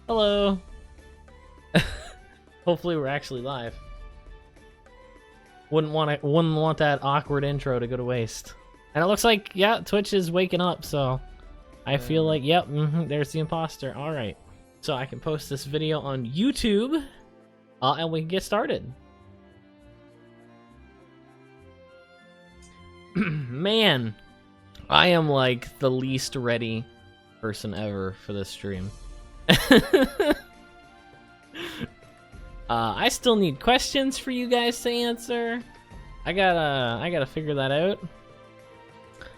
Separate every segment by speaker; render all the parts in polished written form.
Speaker 1: Hello. Hopefully we're actually live. Wouldn't want that awkward intro to go to waste. And it looks like, yeah, Twitch is waking up, so I feel like, yep, there's the imposter. All right, so I can post this video on YouTube, and we can get started. Man, I am like the least ready person ever for this stream. I still need questions for you guys to answer. I gotta figure that out.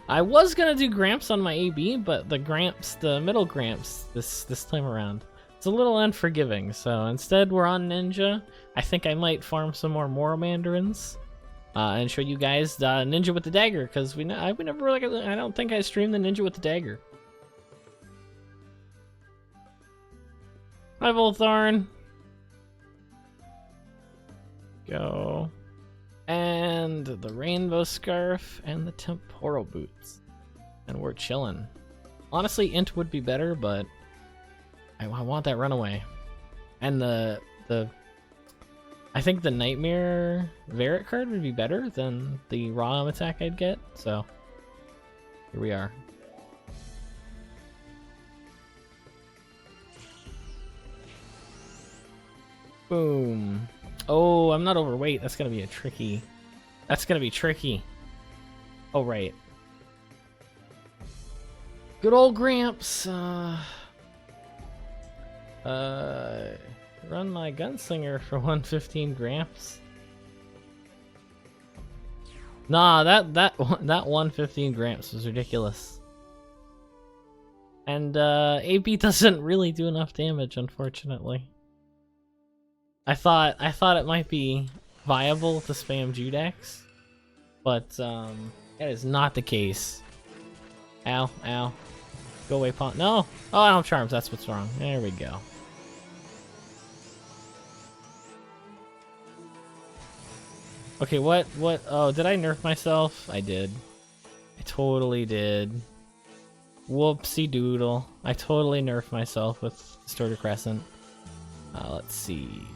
Speaker 1: I was gonna do Gramps on my AB, but the middle Gramps this time around, it's a little unforgiving. So instead, we're on Ninja. I think I might farm some more Moro Mandarins, and show you guys the Ninja with the dagger, because I don't think I streamed the Ninja with the dagger. Hi, Voltharn. Go. And the rainbow scarf and the temporal boots. And we're chilling. Honestly, int would be better, but I want that runaway. And I think the nightmare Varret card would be better than the raw attack I'd get. So here we are. Boom. Oh, I'm not overweight. That's gonna be tricky. That's gonna be tricky. Oh, right. Good old Gramps. Run my gunslinger for 115 Gramps. Nah, that 115 Gramps was ridiculous. And AB doesn't really do enough damage, unfortunately. I thought it might be viable to spam Judex, but that is not the case. Ow, ow. Go away, pawn. No! Oh, I don't have charms, that's what's wrong. There we go. Okay, what? Oh, did I nerf myself? I did. I totally did. Whoopsie doodle. I totally nerfed myself with Distorted Crescent. Let's see.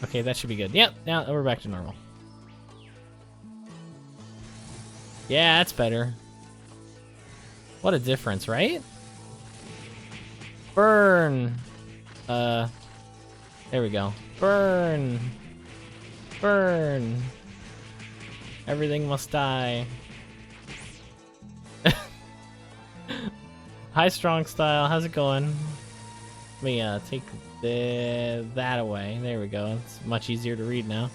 Speaker 1: Okay, that should be good. Yep, now we're back to normal. Yeah, that's better. What a difference, right? Burn! There we go. Burn! Burn! Everything must die. Hi, Strong Style. How's it going? Let me take that away. There we go. It's much easier to read now.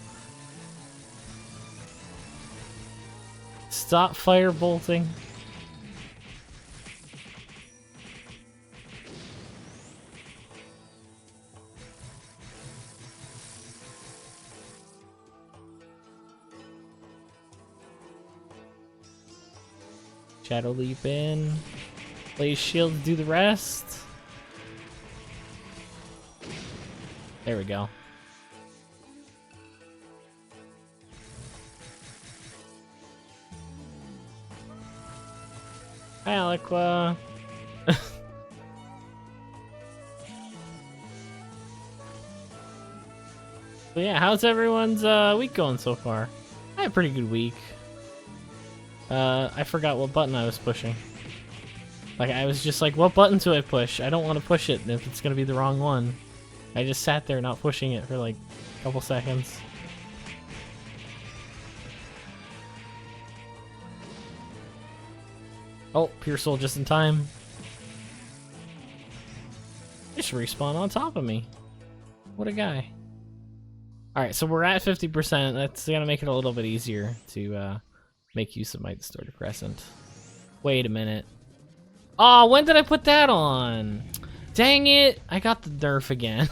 Speaker 1: Stop firebolting. Shadow leap in. Blaze shield, do the rest. There we go. Hi, Aliqua. So yeah, how's everyone's week going so far? I had a pretty good week. I forgot what button I was pushing. Like, I was just like, what button do I push? I don't want to push it if it's gonna be the wrong one. I just sat there not pushing it for like a couple seconds. Oh, Pure Soul just in time. Just respawn on top of me. What a guy. Alright, so we're at 50%. That's gonna make it a little bit easier to make use of my Distorted Crescent. Wait a minute. Oh, when did I put that on? Dang it! I got the nerf again.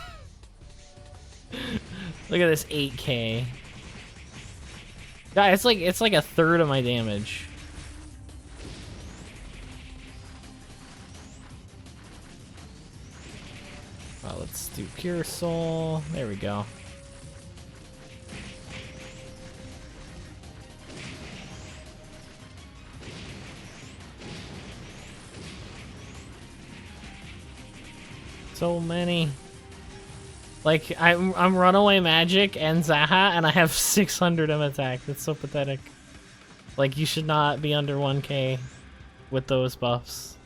Speaker 1: Look at this 8K. God, it's like a third of my damage. Let's do Pure Soul. There we go. So many. Like, I'm Runaway Magic and Zaha, and I have 600 M attack. That's so pathetic. Like, you should not be under 1k with those buffs.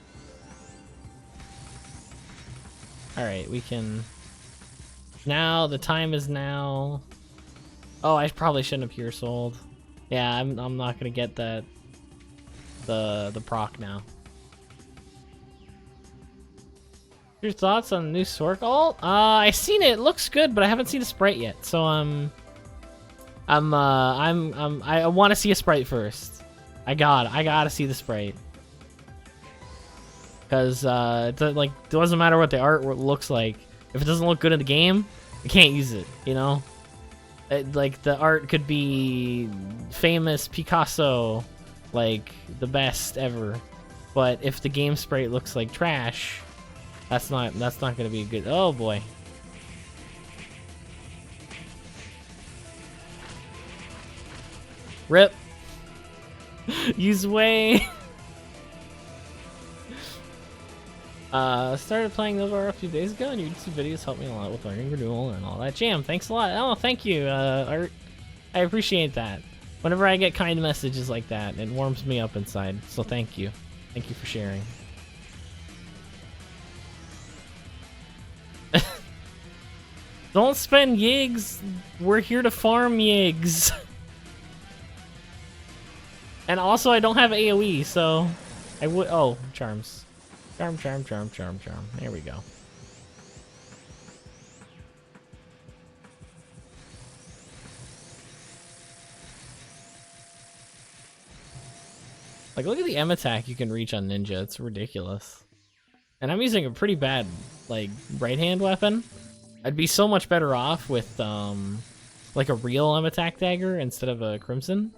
Speaker 1: Alright, we can... Now, the time is now... Oh, I probably shouldn't have pure sold. Yeah, I'm not gonna get that... The proc now. Your thoughts on the new Sork ult? I seen it. It looks good, but I haven't seen a sprite yet. So I want to see a sprite first. I gotta see the sprite. Cause it doesn't matter what the art looks like. If it doesn't look good in the game, I can't use it. You know, like the art could be famous Picasso, like the best ever, but if the game sprite looks like trash. That's not gonna be good. Oh boy. Rip. Use way. Started playing NovaRO a few days ago, and your YouTube videos helped me a lot with learning renewal and all that jam. Thanks a lot. Oh, thank you, Art. I appreciate that. Whenever I get kind messages like that, it warms me up inside. So thank you. Thank you for sharing. Don't spend yigs. We're here to farm yigs. And also, I don't have AoE, so I would. Oh, charms. Charm. There we go. Like, look at the M attack you can reach on Ninja. It's ridiculous. And I'm using a pretty bad, like, right-hand weapon. I'd be so much better off with, like a real M attack dagger instead of a Crimson.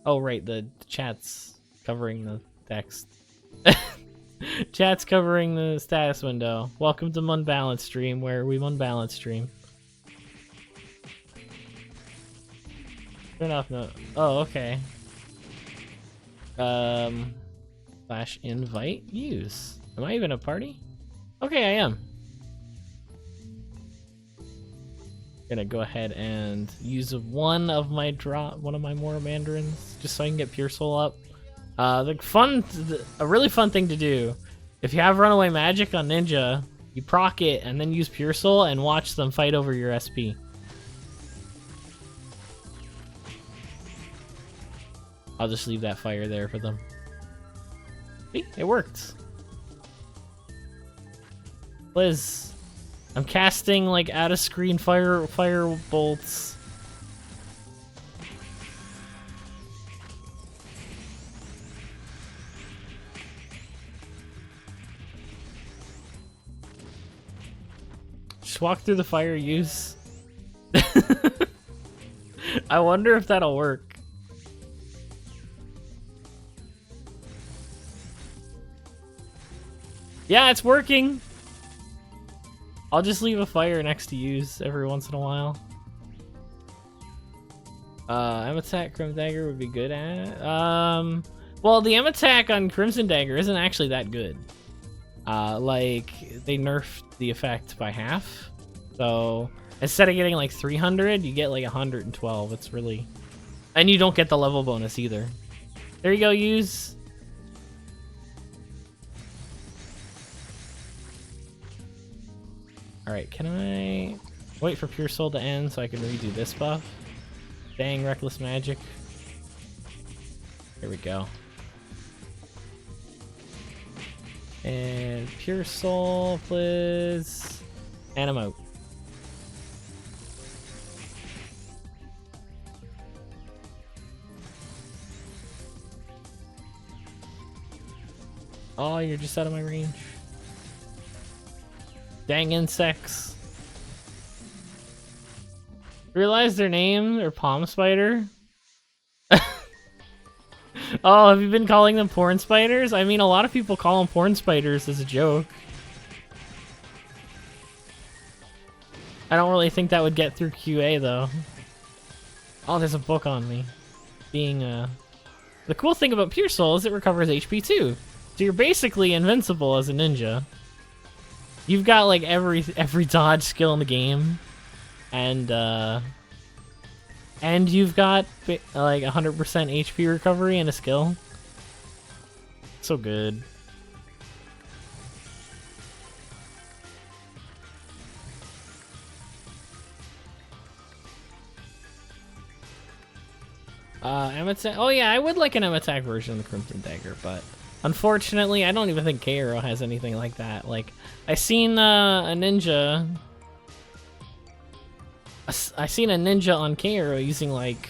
Speaker 1: Oh, right, the chat's covering the text. Chat's covering the status window. Welcome to Unbalanced Stream, where we Unbalanced stream. Turn off no. Oh, okay. Slash invite use. Am I even a party? Okay, I am. Gonna go ahead and use one of my more mandarins just so I can get pure soul up. A really fun thing to do, if you have runaway magic on Ninja, you proc it and then use pure soul and watch them fight over your SP. I'll just leave that fire there for them. See, it worked. Liz, I'm casting like out of screen fire bolts. Just walk through the fire use. I wonder if that'll work. Yeah, it's working. I'll just leave a fire next to use every once in a while. M attack Crim Dagger would be good at. Well, the M attack on Crimson Dagger isn't actually that good. Like they nerfed the effect by half, so instead of getting like 300, you get like 112. It's really, and you don't get the level bonus either. There you go, use. Alright, can I wait for Pure Soul to end so I can redo this buff? Dang, Reckless Magic. Here we go. And Pure Soul, please. And I'm out. Oh, you're just out of my range. Dang insects. Realize their name? They're Palm Spider? Oh, have you been calling them porn spiders? I mean, a lot of people call them porn spiders as a joke. I don't really think that would get through QA, though. Oh, there's a book on me. The cool thing about Pure Soul is it recovers HP, too. So you're basically invincible as a ninja. You've got like every dodge skill in the game, and you've got like 100% HP recovery and a skill. So good. Oh yeah, I would like an M-Attack version of the Crimson Dagger, but unfortunately, I don't even think KRO has anything like that. Like, I seen a ninja. I seen a ninja on KRO using like,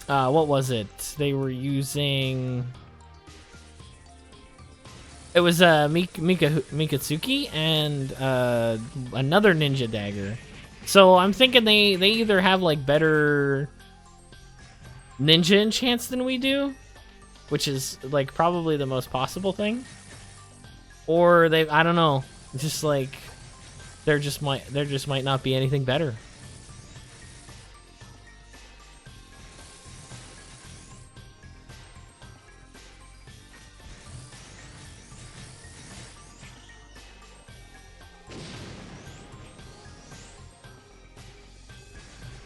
Speaker 1: what was it? They were using. It was Mikatsuki and another ninja dagger. So I'm thinking they either have like better ninja enchants than we do, which is like probably the most possible thing, or I don't know, just like there just might not be anything better.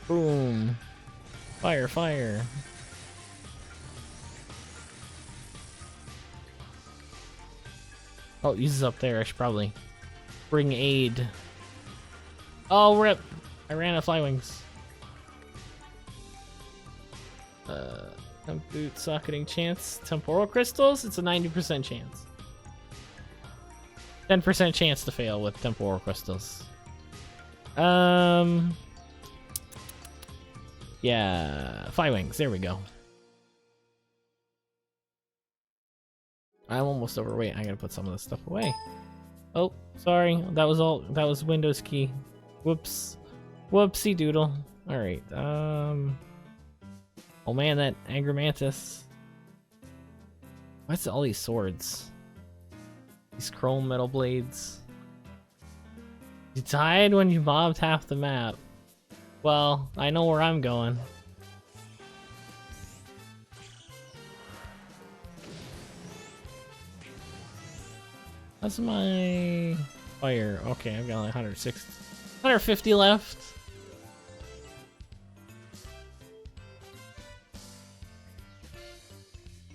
Speaker 1: Boom. Fire, fire. Oh, uses up there. I should probably bring aid. Oh, rip. I ran out of fly wings. Boot socketing chance. Temporal crystals. It's a 90% chance. 10% chance to fail with temporal crystals. Yeah, fly wings. There we go. I'm almost overweight. I gotta put some of this stuff away. Oh, sorry. That was Windows key. Whoops. Whoopsie doodle. Alright, oh man, that Angry Mantis. What's all these swords? These chrome metal blades. You died when you mobbed half the map. Well, I know where I'm going. That's my fire. Okay, I've got like 150 left.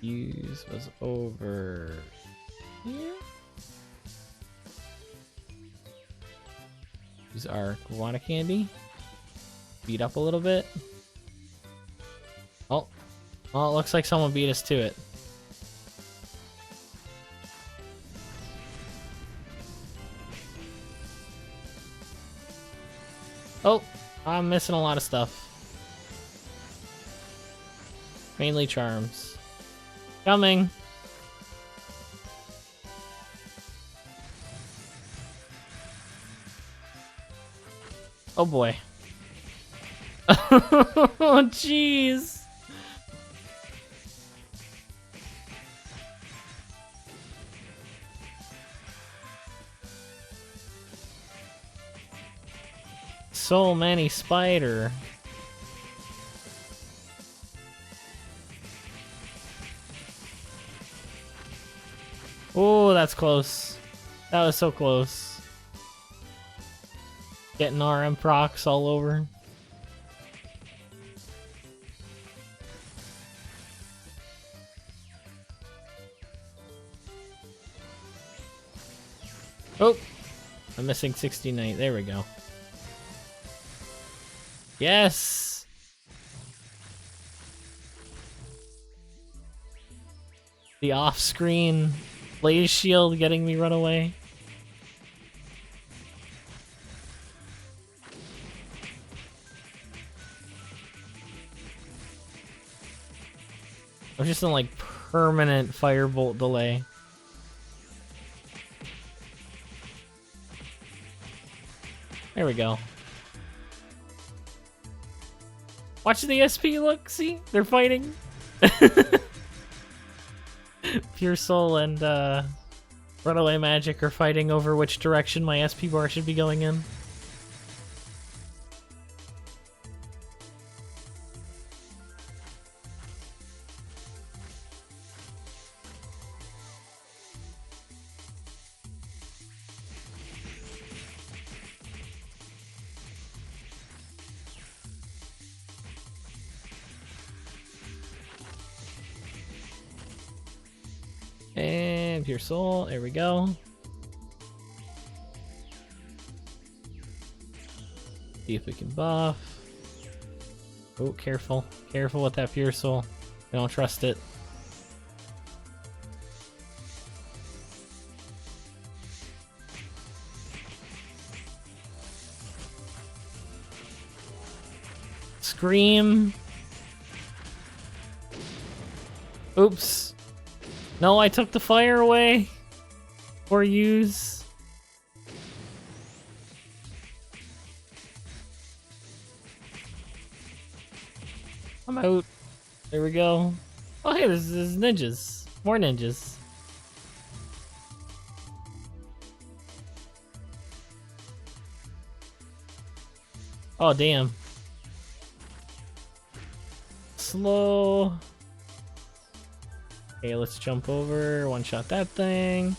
Speaker 1: Use was over here. Use our guana candy. Beat up a little bit. Oh, well, it looks like someone beat us to it. Oh, I'm missing a lot of stuff. Mainly charms. Coming. Oh boy. Oh jeez. So many spider. Oh, that's close. That was so close. Getting RM procs all over. Oh, I'm missing 69. There we go. Yes! The off-screen blaze shield getting me run away. I'm just in like permanent firebolt delay. There we go. Watch the SP, look, see? They're fighting. Pure Soul and Runaway Magic are fighting over which direction my SP bar should be going in. And pure soul. There we go. See if we can buff. Oh, careful. Careful with that pure soul. I don't trust it. Scream. Oops. No, I took the fire away. Or use. I'm out. There we go. Oh, hey, there's ninjas. More ninjas. Oh, damn. Slow. Okay, let's jump over. One shot that thing.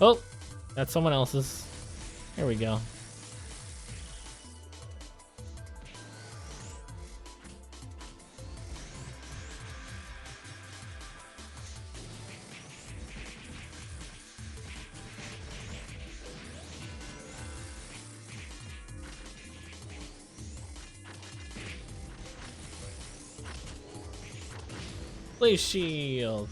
Speaker 1: Oh, that's someone else's. There we go. Please shield.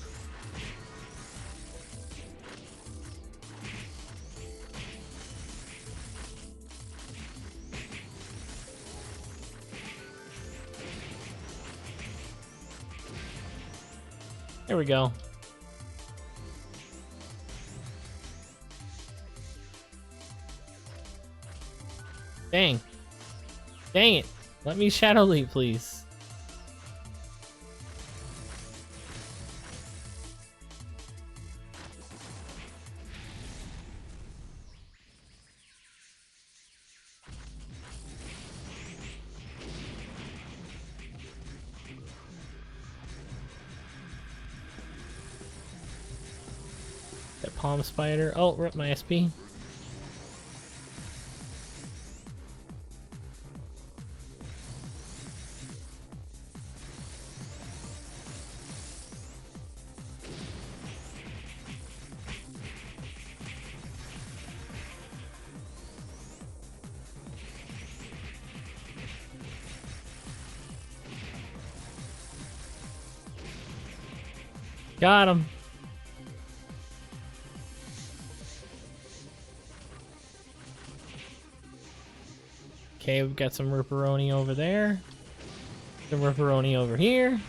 Speaker 1: There we go. Dang. Dang it. Let me shadow leap, please. That palm spider. Oh, rip my SP. Got him. Okay, we've got some ripperoni over there. Some ripperoni over here.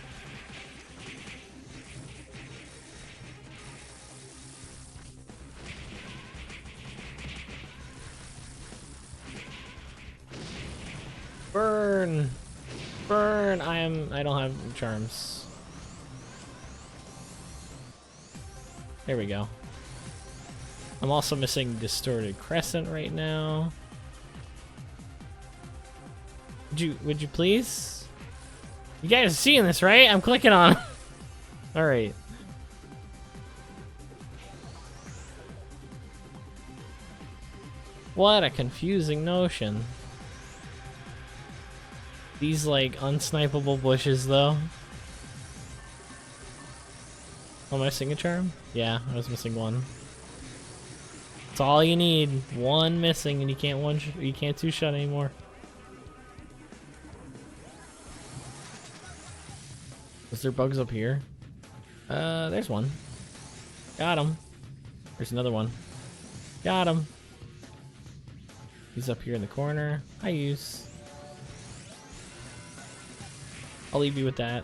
Speaker 1: Burn. Burn. I don't have charms. There we go. I'm also missing Distorted Crescent right now. Would you please? You guys are seeing this, right? I'm clicking on it. All right. What a confusing notion. These like unsnipeable bushes though. Oh, am I missing a charm? Yeah, I was missing one. That's all you need. One missing and you can't two-shot anymore. Was there bugs up here? There's one. Got him. There's another one. Got him. He's up here in the corner. I use. I'll leave you with that.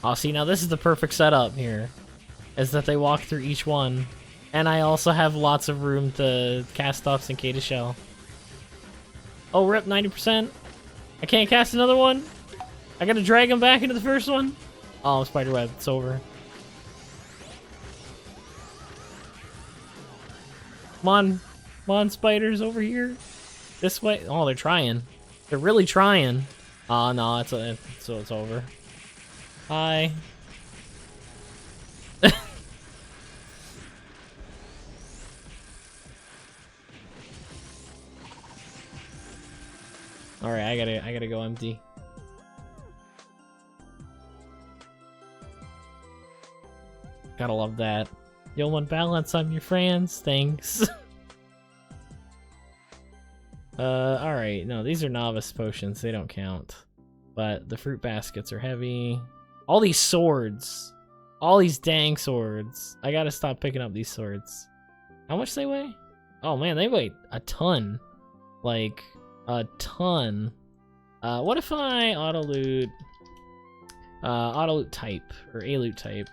Speaker 1: Oh, see, now this is the perfect setup here. Is that they walk through each one. And I also have lots of room to cast off Cincada Shell. Oh, rip 90%. I can't cast another one. I gotta drag him back into the first one. Oh, spiderweb, it's over. Come on. on, spiders over here. This way. Oh, they're trying. They're really trying. Oh, no, so it's over. Hi. Alright, I gotta go empty. Gotta love that. You'll want balance on your friends. Thanks. Alright. No, these are novice potions. They don't count. But the fruit baskets are heavy. All these swords. All these dang swords. I gotta stop picking up these swords. How much they weigh? Oh man, they weigh a ton. Like, a ton. What if I auto-loot... auto-loot type, or A-loot type?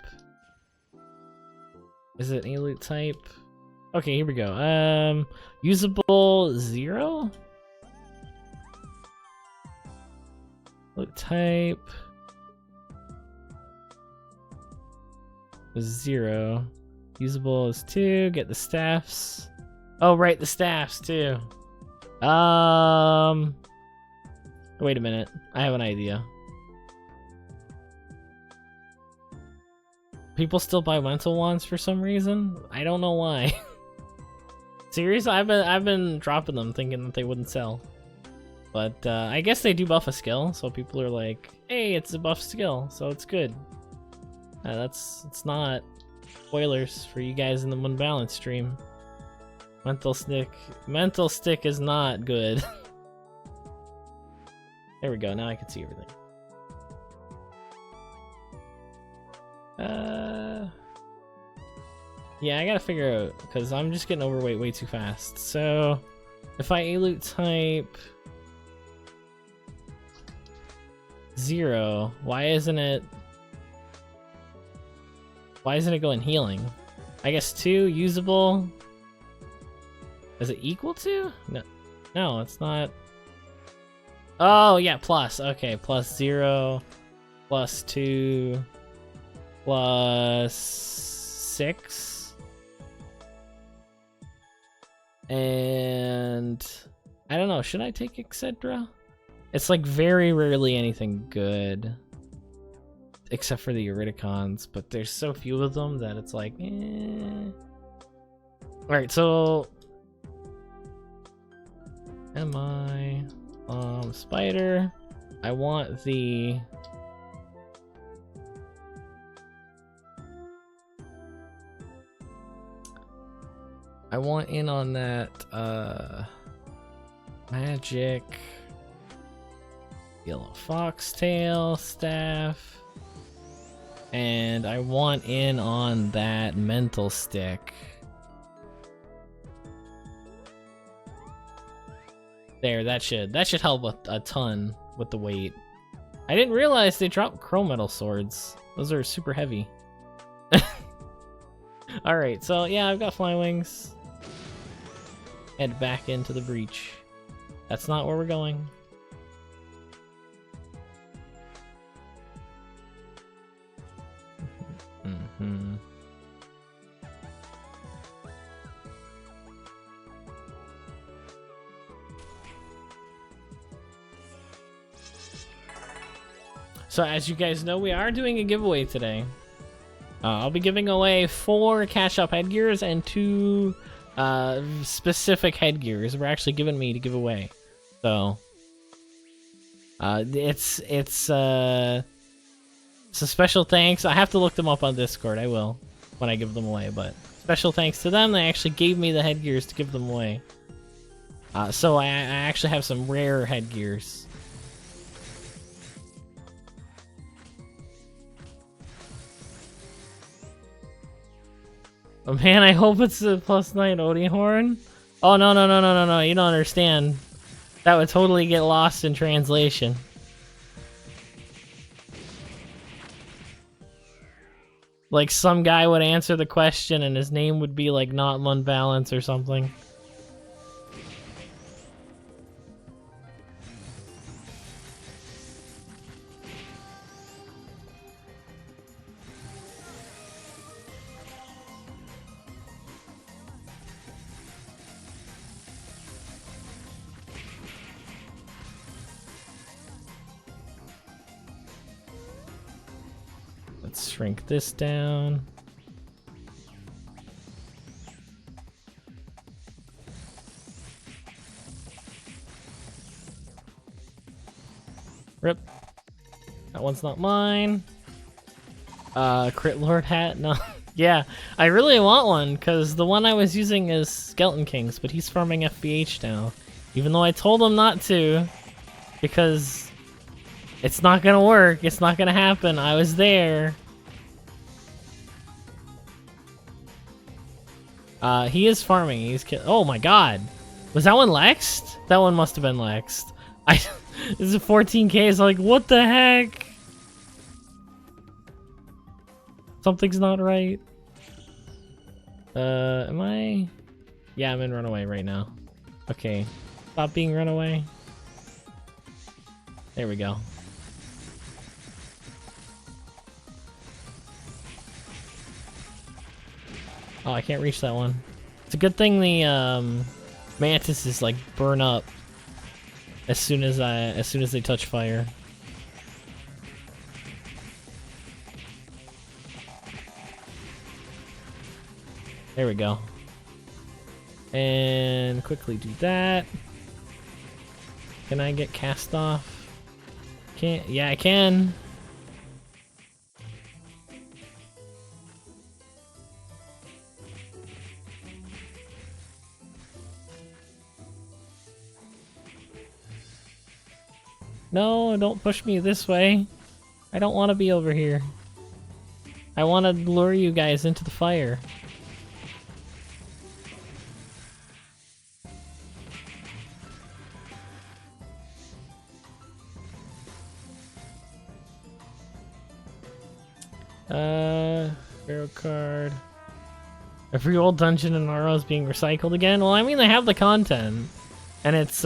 Speaker 1: Is it A-loot type? Okay, here we go. Usable 0? Loot type... 0. Usable is 2. Get the staffs. Oh, right, the staffs too. Wait a minute. I have an idea. People still buy mental wands for some reason. I don't know why. Seriously, I've been dropping them thinking that they wouldn't sell. But I guess they do buff a skill, so people are like, "Hey, it's a buff skill, so it's good." It's not spoilers for you guys in the Unbalanced stream. Mental stick is not good. There we go. Now I can see everything. Yeah, I gotta figure out, because I'm just getting overweight way too fast. So, if I A-loot type 0, why isn't it going healing? I guess 2, usable. Is it equal to? No, it's not. Oh, yeah, plus. Okay, plus 0, plus 2, plus 6. And I don't know, should I take Excedra? It's like very rarely anything good. Except for the Euryticons, but there's so few of them that it's like, eh. Alright, so am I spider? I want the in on that magic yellow foxtail staff, and I want in on that mental stick. There, that should help a ton with the weight. I didn't realize they dropped chrome metal swords. Those are super heavy. Alright, so yeah, I've got fly wings. Head back into the breach. That's not where we're going. Mm-hmm. So as you guys know, we are doing a giveaway today. I'll be giving away 4 cash up headgears and 2 specific headgears were actually given me to give away. So it's a special thanks. I have to look them up on Discord. I will when I give them away, but special thanks to them. They actually gave me the headgears to give them away. So I actually have some rare headgears. Oh man, I hope it's a +9 Odie horn. Oh no, you don't understand. That would totally get lost in translation. Like some guy would answer the question and his name would be like not Munbalance or something. Let's shrink this down. Rip. That one's not mine. Crit Lord hat? No. Yeah, I really want one, because the one I was using is Skeleton King's, but he's farming FBH now. Even though I told him not to, because it's not gonna work, it's not gonna happen, I was there. He is farming, he's oh my god! Was that one Lexed? That one must have been Lexed. This is 14k, so like, what the heck? Something's not right. Am I? Yeah, I'm in Runaway right now. Okay, stop being Runaway. There we go. Oh, I can't reach that one. It's a good thing the mantises like burn up as soon as they touch fire. There we go. And quickly do that. Can I get cast off? Can't. Yeah, I can. No, don't push me this way. I don't want to be over here. I want to lure you guys into the fire. Pharaoh card. Every old dungeon in NovaRO is being recycled again? Well, I mean, they have the content. And it's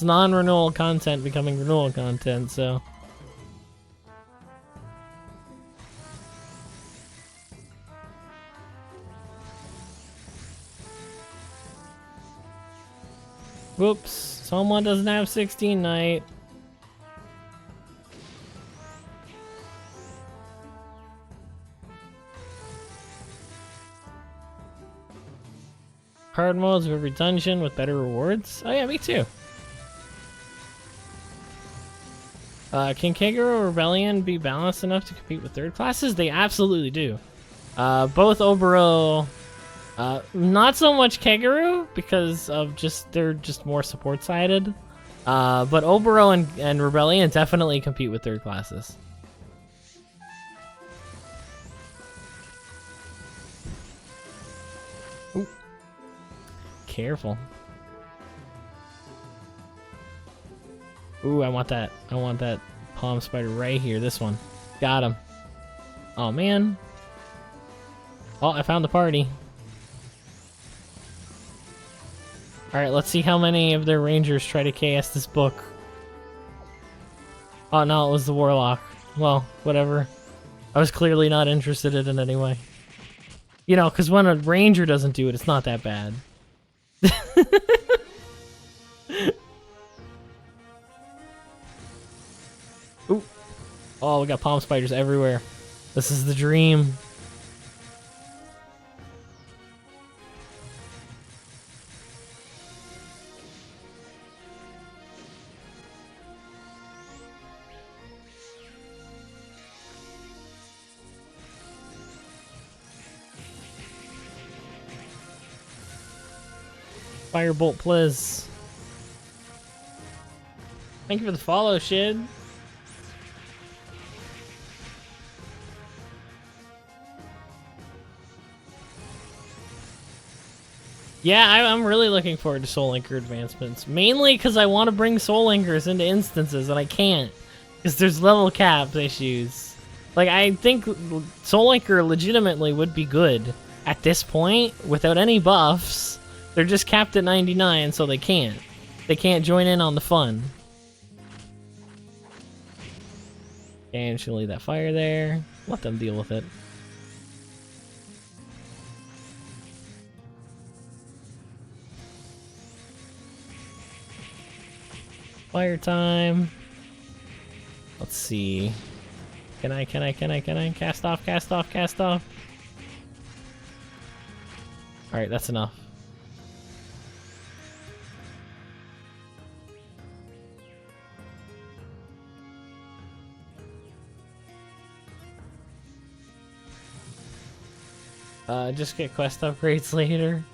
Speaker 1: non-renewal content becoming renewal content, so... Whoops. Someone doesn't have 16 night. Hard modes of every dungeon with better rewards? Oh yeah, me too. Can Kegero Rebellion be balanced enough to compete with third classes? They absolutely do. Both NovaRO, not so much Kegero because of they're just more support sided. But NovaRO and Rebellion definitely compete with third classes. Careful. Ooh, I want that. I want that palm spider right here. This one. Got him. Oh, man. Oh, I found the party. Alright, let's see how many of their rangers try to KS this book. Oh, no, it was the warlock. Well, whatever. I was clearly not interested in it anyway. You know, because when a ranger doesn't do it, it's not that bad. Ooh. Oh, we got palm spiders everywhere. This is the dream. Firebolt, please. Thank you for the follow, Shid. Yeah, I'm really looking forward to Soul Anchor advancements. Mainly because I want to bring Soul Anchors into instances, and I can't. Because there's level cap issues. Like, I think Soul Anchor legitimately would be good at this point, without any buffs. They're just capped at 99, so they can't. They can't join in on the fun. And she'll leave that fire there. Let them deal with it. Fire time. Let's see. Can I? Cast off, cast off, cast off. Alright, that's enough. Just get quest upgrades later.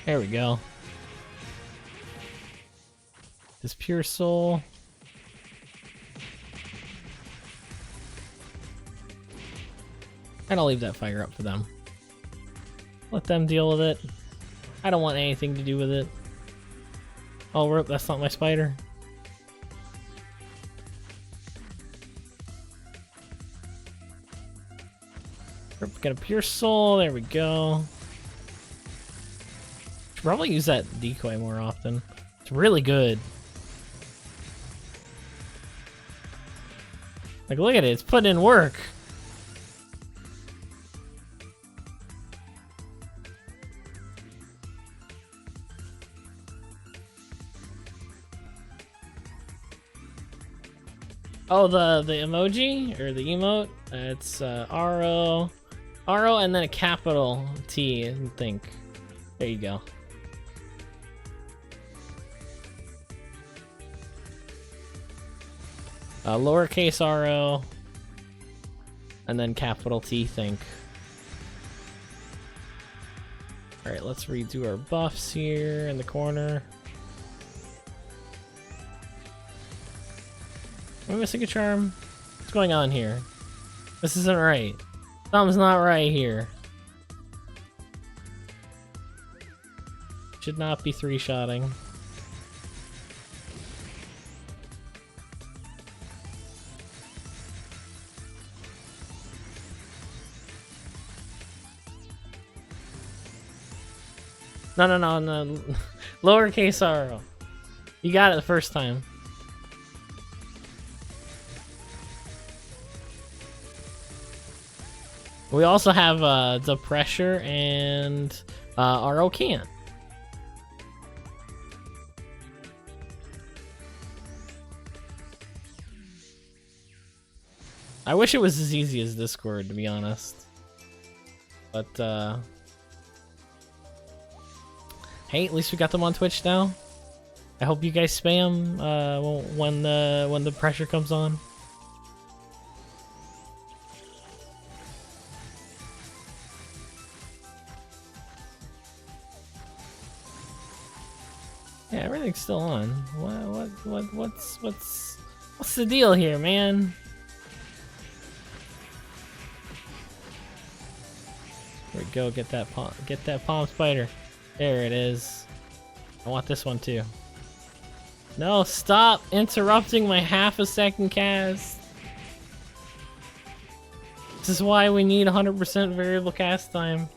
Speaker 1: There we go. This pure soul. And I'll leave that fire up for them. Let them deal with it. I don't want anything to do with it. Oh, rip, that's not my spider. Rip, get a pure soul. There we go. Should probably use that decoy more often. It's really good. Like, look at it. It's putting in work. Oh, the emoji or the emote. It's RO, and then a capital T. I think. There you go. Lowercase RO, and then capital T. Think. All right, let's redo our buffs here in the corner. Am I missing a charm? What's going on here? This isn't right. Something's not right here. Should not be three-shotting. No. Lowercase RO. You got it the first time. We also have the pressure and RO can't. I wish it was as easy as Discord, to be honest. But hey, at least we got them on Twitch now. I hope you guys spam when the pressure comes on. Yeah, everything's still on. What's the deal here, man? There we go. Get that palm spider. There it is. I want this one too. No, stop interrupting my half-a-second cast. This is why we need 100% variable cast time.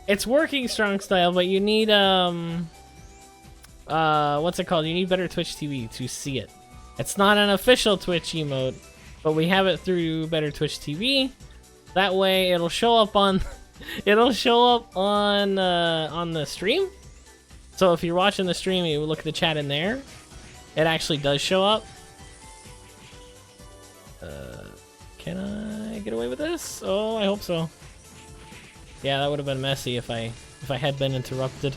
Speaker 1: It's working strong style, but you need what's it called? You need better Twitch TV to see it. It's not an official Twitch emote, but we have it through better Twitch TV. That way it'll show up on on the stream. So if you're watching the stream and you look at the chat in there, it actually does show up. Can I get away with this? Oh, I hope so. Yeah, that would have been messy if I had been interrupted.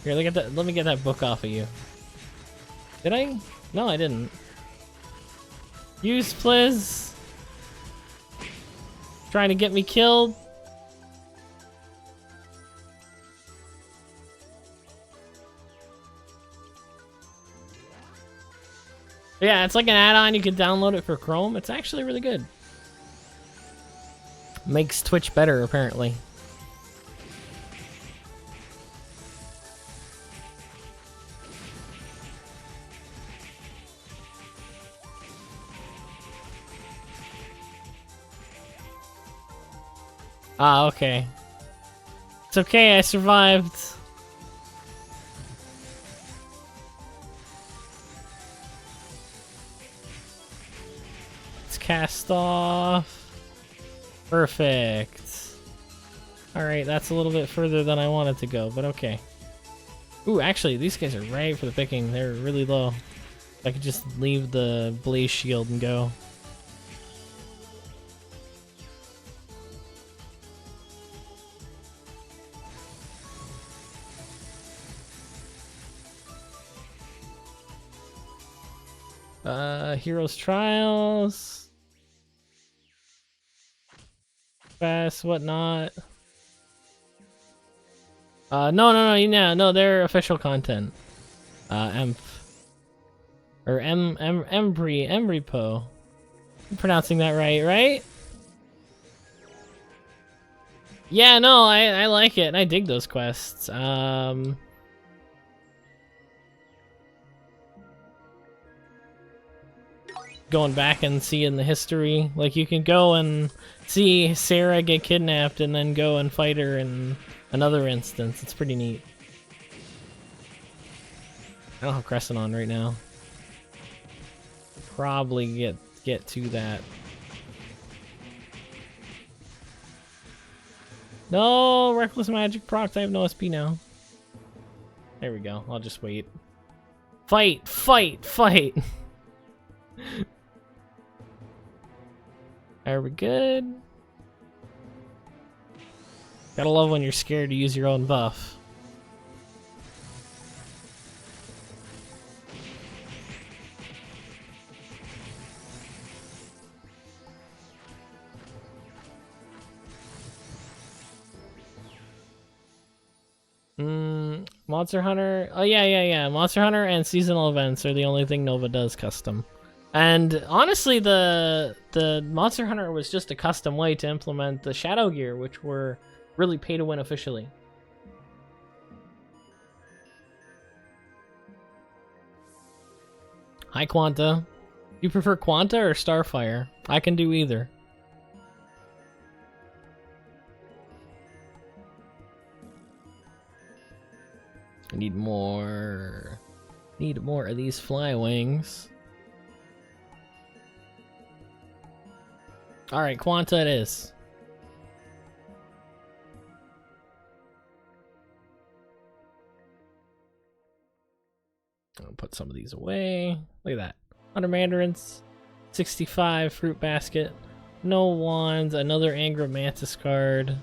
Speaker 1: Here, look at that. Let me get that book off of you. Did I? No, I didn't. Use, please. Trying to get me killed. Yeah, it's like an add-on. You can download it for Chrome. It's actually really good. Makes Twitch better, apparently. Ah, okay. It's okay, I survived. Let's cast off. Perfect. Alright, that's a little bit further than I wanted to go, but okay. Ooh, actually, these guys are right for the picking. They're really low. I could just leave the blaze shield and go. Heroes Trials. Fast, whatnot. No, they're official content. Embripo. I'm pronouncing that right? Yeah, no, I like it, and I dig those quests. Going back and seeing the history, like you can go and see Sarah get kidnapped and then go and fight her in another instance. It's pretty neat. I don't have Crescent on right now. Probably get to that. No, Reckless Magic proc. I have no SP now. There we go. I'll just wait. Fight! Are we good? Gotta love when you're scared to use your own buff. Monster Hunter. Oh yeah. Monster Hunter and seasonal events are the only thing Nova does custom. And honestly, the Monster Hunter was just a custom way to implement the Shadow Gear, which were really pay to win officially. Hi, Quanta. You prefer Quanta or Starfire? I can do either. I need more of these fly wings. Alright, Quanta it is. I'll put some of these away. Look at that. 100 mandarins, 65 fruit basket, no wands, another Angra Mantis card.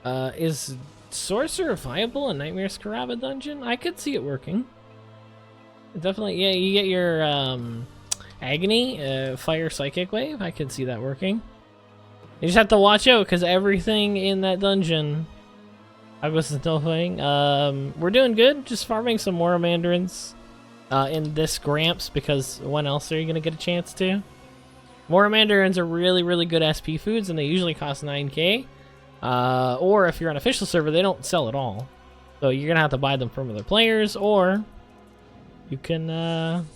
Speaker 1: Is Sorcerer viable in Nightmare Scaraba dungeon? I could see it working. Definitely, yeah, you get your Agony, Fire Psychic Wave. I could see that working. You just have to watch out, because everything in that dungeon... I was still playing. We're doing good, just farming some more mandarins in this Gramps, because when else are you going to get a chance to? More mandarins are really, really good SP foods, and they usually cost 9k. Or if you're on official server, they don't sell at all. So you're going to have to buy them from other players, or you can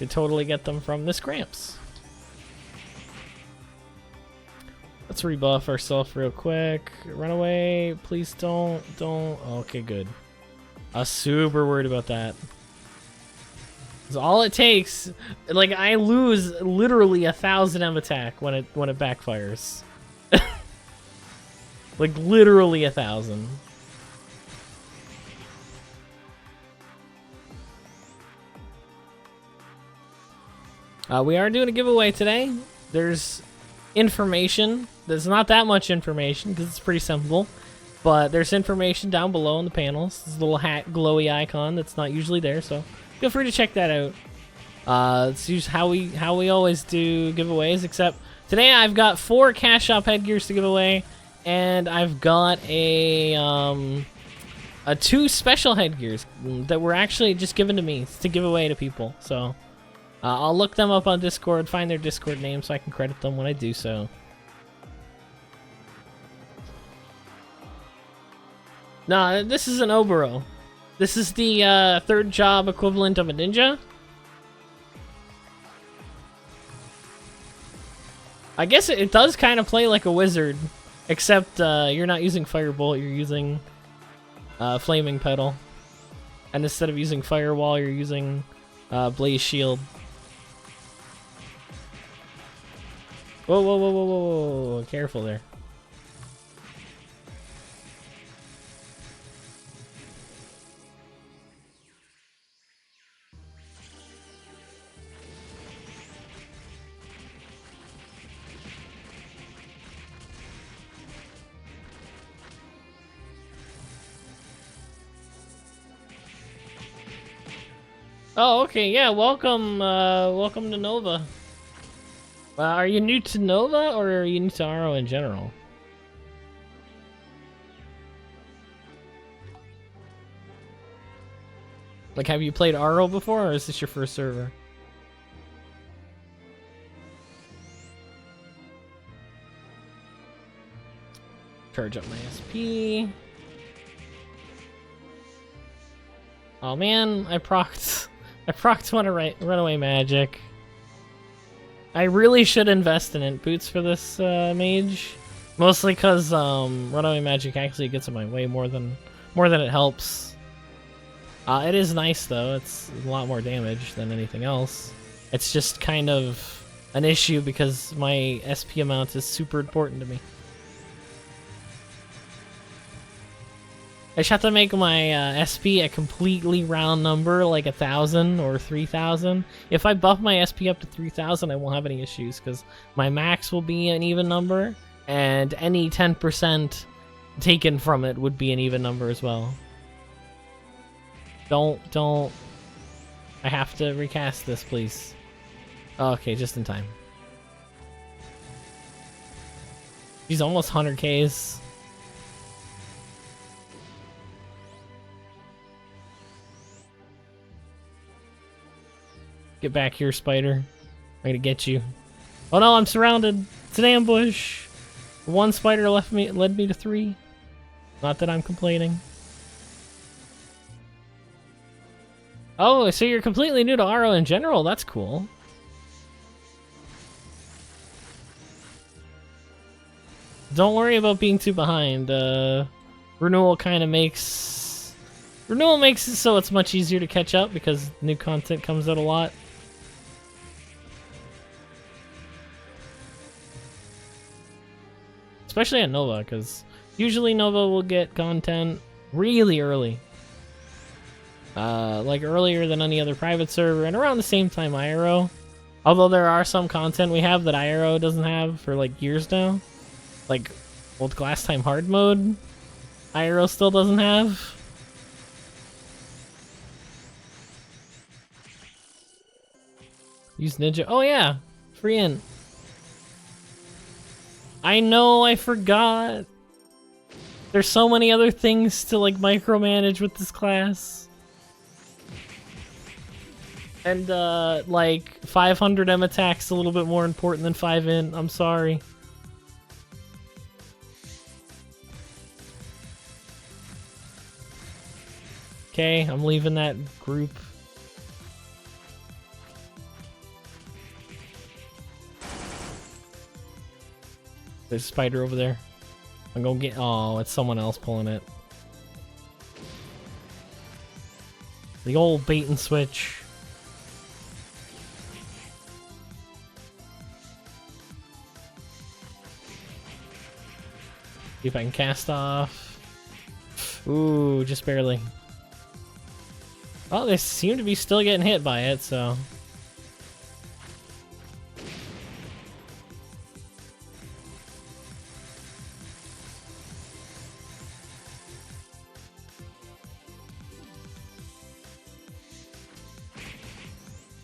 Speaker 1: totally get them from this Gramps. Let's rebuff ourselves real quick. Run away. Please don't. Okay, good. I was super worried about that. It's all it takes. Like, I lose literally 1,000 M attack when it backfires. Like, literally 1,000. We are doing a giveaway today. There's information. There's not that much information because it's pretty simple, but there's information down below in the panels. This little hat glowy icon that's not usually there, so feel free to check that out. It's just how we always do giveaways, except today I've got 4 Cash Shop headgears to give away, and I've got a 2 special headgears that were actually just given to me to give away to people. So I'll look them up on Discord, find their Discord name so I can credit them when I do so. No, this is an NovaRO. This is the third job equivalent of a ninja. I guess it does kind of play like a wizard, except you're not using Firebolt, you're using Flaming Petal. And instead of using Firewall, you're using Blaze Shield. Whoa, whoa, whoa, whoa, whoa, whoa, careful there. Oh, okay, yeah, welcome, welcome to Nova. Are you new to Nova, or are you new to RO in general? Like, have you played RO before, or is this your first server? Charge up my SP. Oh man, I procced one runaway magic. I really should invest in int boots for this mage, mostly because runaway magic actually gets in my way more than it helps. It is nice though; it's a lot more damage than anything else. It's just kind of an issue because my SP amount is super important to me. I just have to make my SP a completely round number, like 1,000 or 3,000. If I buff my SP up to 3,000, I won't have any issues, because my max will be an even number, and any 10% taken from it would be an even number as well. Don't... I have to recast this, please. Okay, just in time. She's almost 100Ks. Get back here, spider. I'm gonna get you. Oh no, I'm surrounded. It's an ambush. One spider led me to 3. Not that I'm complaining. Oh, so you're completely new to RO in general. That's cool. Don't worry about being too behind. Renewal kind of makes... Renewal makes it so it's much easier to catch up because new content comes out a lot. Especially at Nova, because usually Nova will get content really early. Like earlier than any other private server, and around the same time IRO. Although there are some content we have that IRO doesn't have for like years now. Like old Glass Time hard mode, IRO still doesn't have. Use Ninja. Oh yeah, free int. I know, I forgot. There's so many other things to like micromanage with this class. And like 500 M attack's a little bit more important than 5 int. I'm sorry. Okay, I'm leaving that group. There's a spider over there. I'm gonna get... Oh, it's someone else pulling it. The old bait and switch. See if I can cast off. Ooh, just barely. Oh, they seem to be still getting hit by it, so...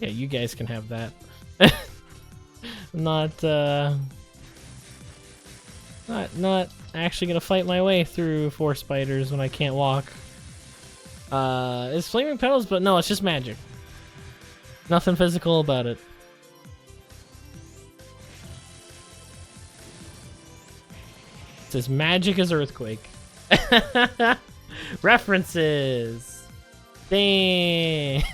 Speaker 1: Yeah, you guys can have that. Not actually gonna fight my way through 4 spiders when I can't walk. It's flaming petals, but no, it's just magic. Nothing physical about it. It's as magic as earthquake. References. Dang.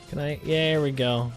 Speaker 1: Can I? Yeah, there we go.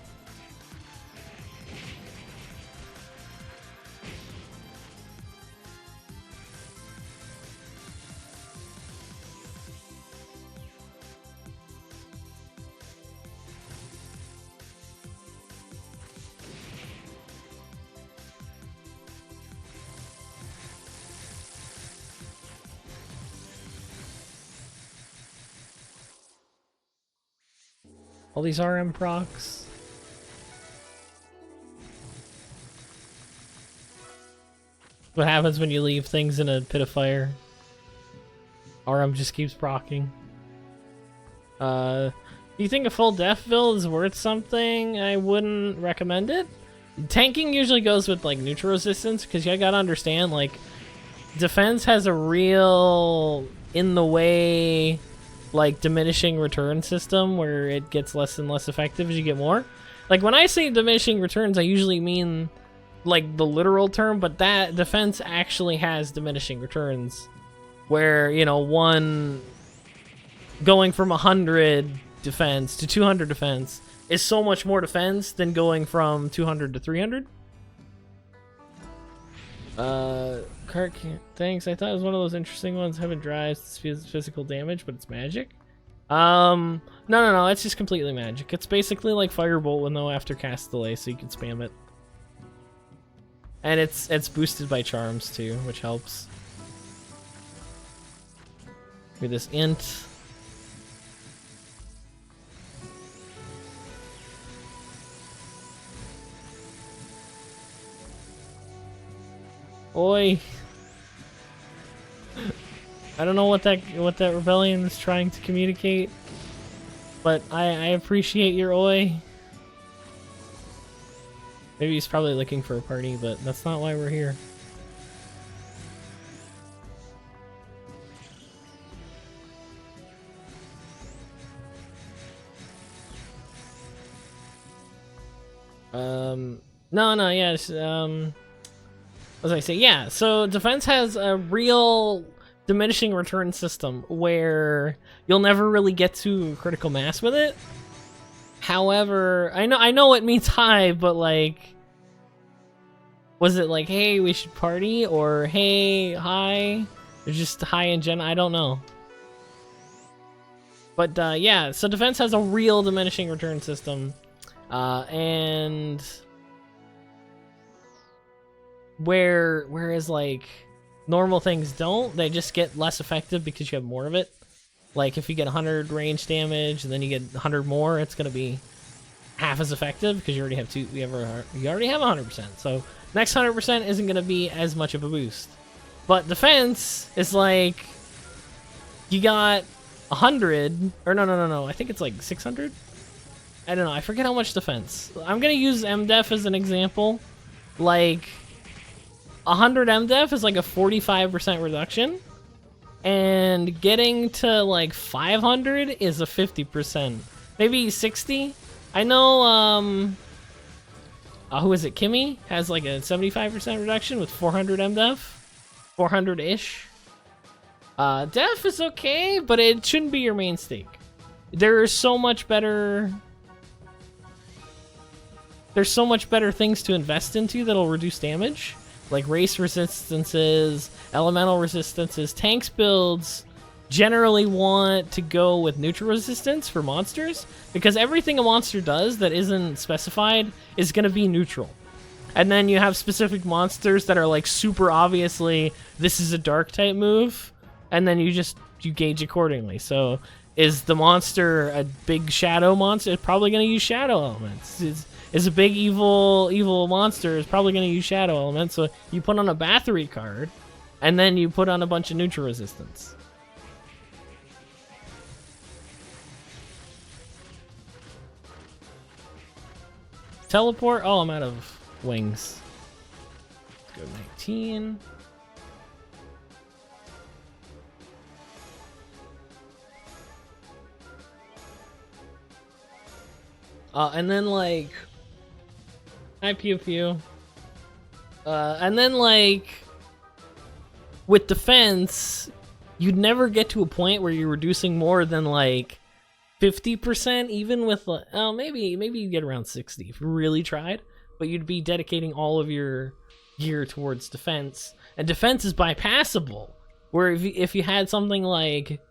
Speaker 1: All these RM procs. What happens when you leave things in a pit of fire? RM just keeps proccing. Do you think a full def build is worth something? I wouldn't recommend it. Tanking usually goes with like neutral resistance, because you gotta understand, like, defense has a real in the way, like, diminishing return system where it gets less and less effective as you get more. Like, when I say diminishing returns, I usually mean like the literal term, but that defense actually has diminishing returns where, you know, one going from 100 defense to 200 defense is so much more defense than going from 200 to 300. Cart can't. Thanks. I thought it was one of those interesting ones. Heaven drives physical damage, but it's magic. No. It's just completely magic. It's basically like Firebolt with no aftercast delay, so you can spam it. And it's boosted by charms too, which helps. With this int. Oi. I don't know what that rebellion is trying to communicate, but I appreciate your oi. Maybe he's probably looking for a party, but that's not why we're here. No, yeah, what was I say? Yeah, so defense has a real diminishing return system where you'll never really get to critical mass with it. However, I know it means high, but like, was it like, hey, we should party, or hey, hi, or just high in gen? I don't know. But yeah, so defense has a real diminishing return system, and whereas like normal things don't, they just get less effective because you have more of it. Like if you get 100 range damage and then you get 100 more, it's gonna be half as effective because you already have you already have 100%. So next 100% isn't gonna be as much of a boost. But defense is like, you got 100, or no, I think it's like 600. I don't know. I forget how much defense. I'm gonna use MDef as an example. Like, 100 MDef is like a 45% reduction, and getting to like 500 is a 50%, maybe 60. I know, who is it? Kimmy has like a 75% reduction with 400 MDef, 400-ish. Def is okay, but it shouldn't be your main stake. There are so much better. There's so much better things to invest into that'll reduce damage. Like race resistances, elemental resistances. Tanks builds generally want to go with neutral resistance for monsters, because everything a monster does that isn't specified is going to be neutral. And then you have specific monsters that are like super obviously, this is a dark type move, and then you gauge accordingly. So is the monster a big shadow monster? It's probably going to use shadow elements. Is a big evil monster is probably going to use shadow elements, so you put on a Bathory card, and then you put on a bunch of neutral resistance. Teleport. Oh, I'm out of wings. Let's go 19. And then like, I pew pew. And then like, with defense, you'd never get to a point where you're reducing more than like 50%, even with like, oh, maybe you get around 60 if you really tried, but you'd be dedicating all of your gear towards defense, and defense is bypassable. Where if you had something like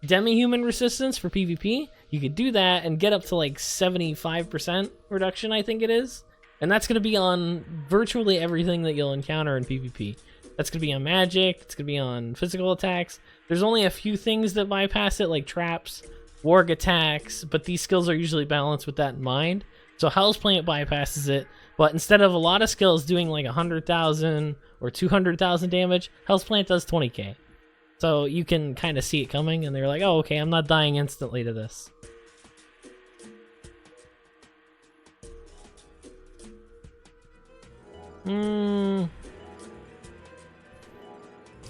Speaker 1: demi-human resistance for PvP, you could do that and get up to like 75% reduction, I think it is. And that's going to be on virtually everything that you'll encounter in PvP. That's going to be on magic, it's going to be on physical attacks. There's only a few things that bypass it, like traps, warg attacks, but these skills are usually balanced with that in mind. So Hell's Plant bypasses it, but instead of a lot of skills doing like 100,000 or 200,000 damage, Hell's Plant does 20k. So you can kind of see it coming, and they're like, oh, okay, I'm not dying instantly to this.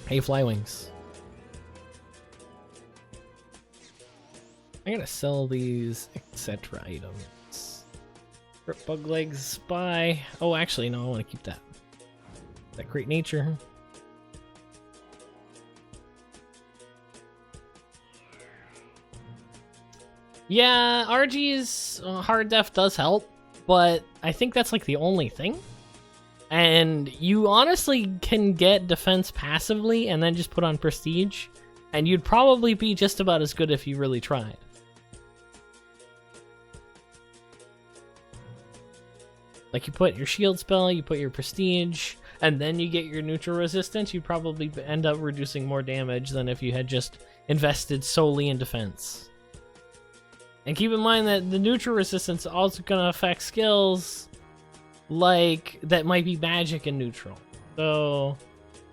Speaker 1: Hey, Flywings. I gotta sell these etc. items. Rip bug legs, buy. Oh, actually, no, I want to keep that. That great nature. Yeah, RG's hard def does help, but I think that's like the only thing. And you honestly can get defense passively and then just put on prestige, and you'd probably be just about as good if you really tried. Like, you put your shield spell, you put your prestige, and then you get your neutral resistance, you'd probably end up reducing more damage than if you had just invested solely in defense. And keep in mind that the neutral resistance is also going to affect skills like that might be magic and neutral. So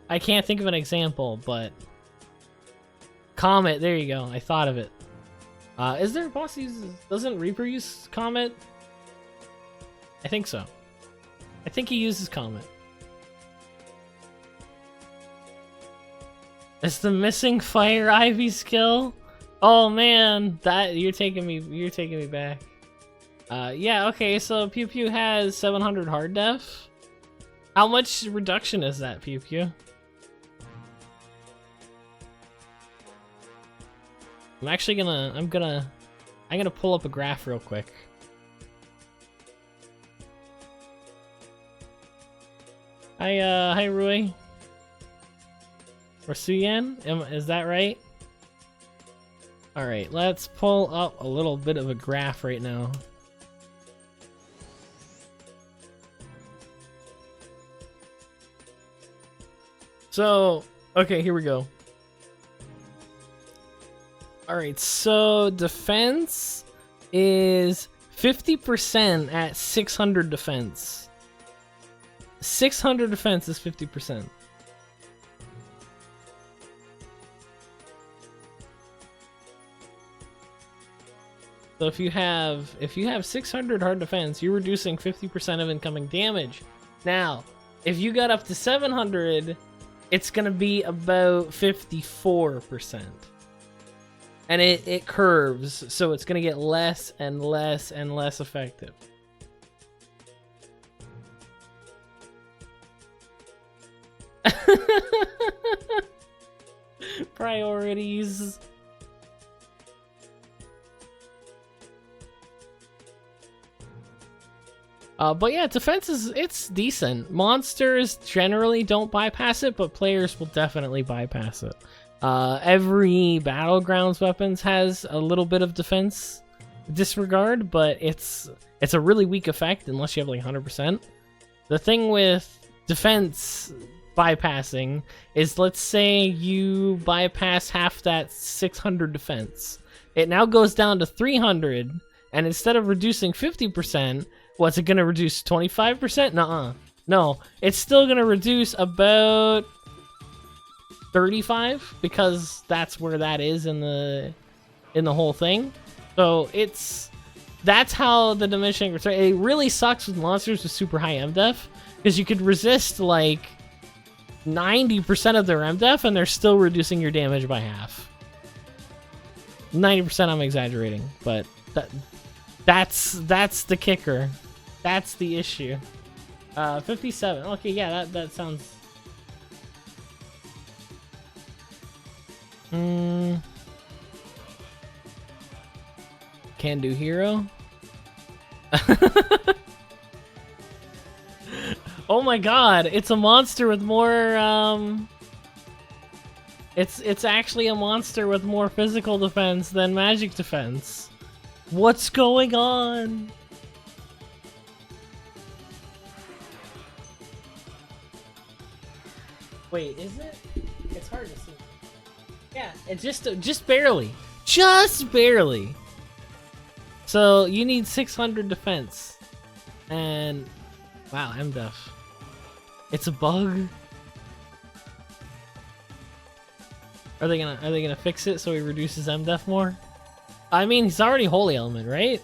Speaker 1: I can't think of an example, but Comet, there you go. I thought of it. Is there a boss who doesn't Reaper use Comet? I think so. I think he uses Comet. It's the missing Fire Ivy skill. Oh man, that you're taking me back. Yeah, okay, so Pew Pew has 700 hard def. How much reduction is that, Pew Pew? I'm gonna pull up a graph real quick. Hi Rui. Or Suyen, is that right? Alright, let's pull up a little bit of a graph right now. So, okay, here we go. Alright, so defense is 50% at 600 defense. 600 defense is 50%. So if you have 600 hard defense, you're reducing 50% of incoming damage. Now, if you got up to 700, it's gonna be about 54%. And it curves, so it's gonna get less and less and less effective. Priorities. But yeah, defense it's decent. Monsters generally don't bypass it, but players will definitely bypass it. Every Battlegrounds weapons has a little bit of defense disregard, but it's a really weak effect unless you have like 100%. The thing with defense bypassing is, let's say you bypass half that 600 defense. It now goes down to 300, and instead of reducing 50%, what's it gonna reduce? 25%? Nuh-uh. No, it's still gonna reduce about 35 because that's where that is in the whole thing. So it's That's how the diminishing return. It really sucks with monsters with super high MDef because you could resist like 90% of their MDef and they're still reducing your damage by half. 90% I'm exaggerating, but that's the kicker. That's the issue. 57. Okay, yeah, that sounds. Can do hero. Oh my god, it's a monster with more it's actually a monster with more physical defense than magic defense. What's going on? Wait, is it? It's hard to see. Yeah, it just barely. Just barely. So you need 600 defense. And wow, MDef. It's a bug. Are they gonna fix it so he reduces MDef more? I mean, he's already Holy Element, right?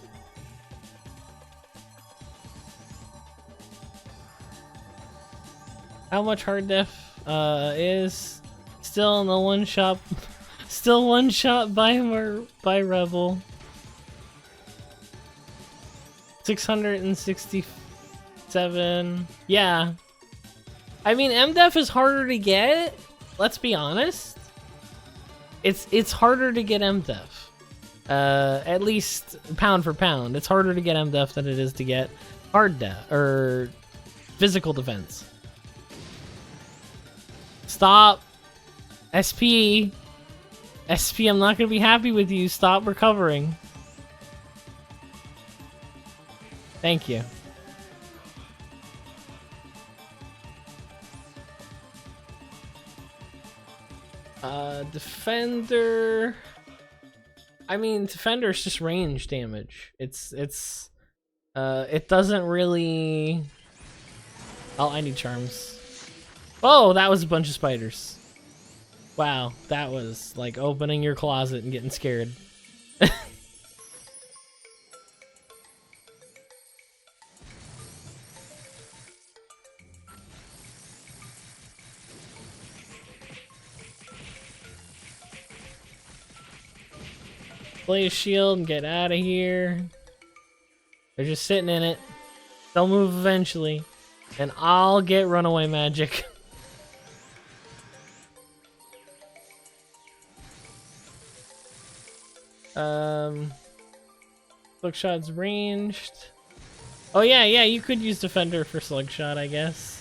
Speaker 1: How much hard def is still in the one shot? Still one shot by Rebel. 667. Yeah. I mean, MDef is harder to get. Let's be honest. It's harder to get MDef. At least pound for pound. It's harder to get MDef than it is to get hard def or physical defense. Stop. SP. SP, I'm not gonna be happy with you. Stop recovering. Thank you. Defender. I mean, Defender's just range damage. It doesn't really. Oh, I need charms. Oh, that was a bunch of spiders. Wow, that was like opening your closet and getting scared. Blaze shield and get out of here. They're just sitting in it. They'll move eventually. And I'll get runaway magic. Slugshot's ranged. Oh yeah, you could use Defender for Slugshot, I guess.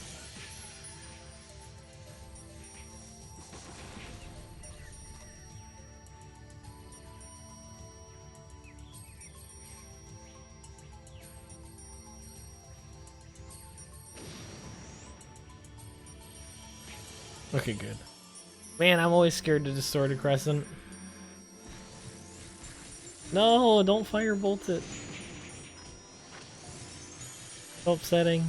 Speaker 1: Okay, good. Man, I'm always scared to distort a crescent. No, don't firebolt it. So upsetting.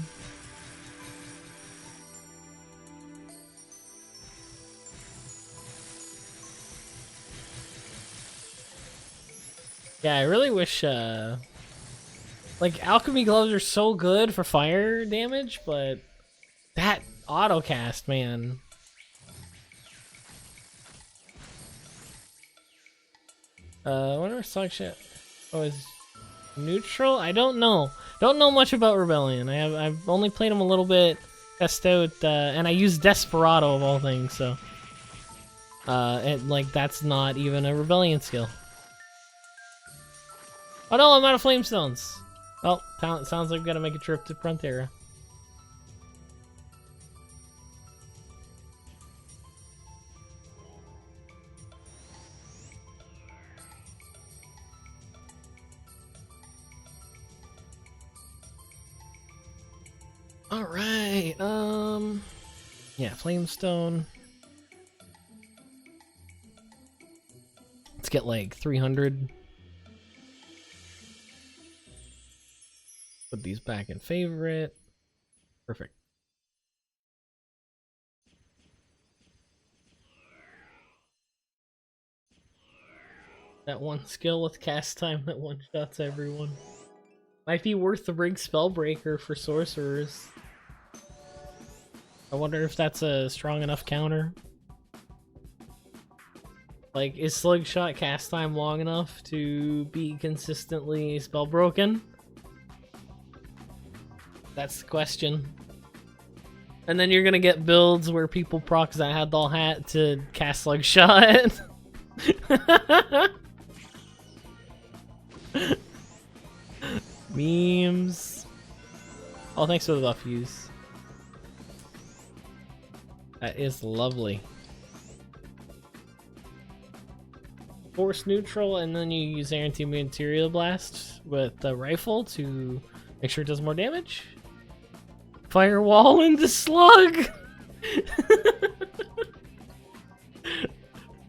Speaker 1: Yeah, I really wish, like, alchemy gloves are so good for fire damage, but that autocast, man. I wonder if Slugshot is neutral? I don't know. Don't know much about Rebellion. I've only played him a little bit, test out, and I use Desperado of all things, so. Like, that's not even a Rebellion skill. Oh no, I'm out of Flamestones! Well, sounds like we gotta make a trip to Frontera. Alright, yeah, Flamestone. Let's get like 300. Put these back in favorite. Perfect. That one skill with cast time that one shots everyone. Might be worth the rig Spellbreaker for sorcerers. I wonder if that's a strong enough counter. Like, is Slugshot cast time long enough to be consistently spell broken? That's the question. And then you're gonna get builds where people proc Zahadal Hat to cast Slugshot. Memes. Oh, thanks for the buff use. That is lovely. Force neutral, and then you use anti-material blast with the rifle to make sure it does more damage. Firewall into slug.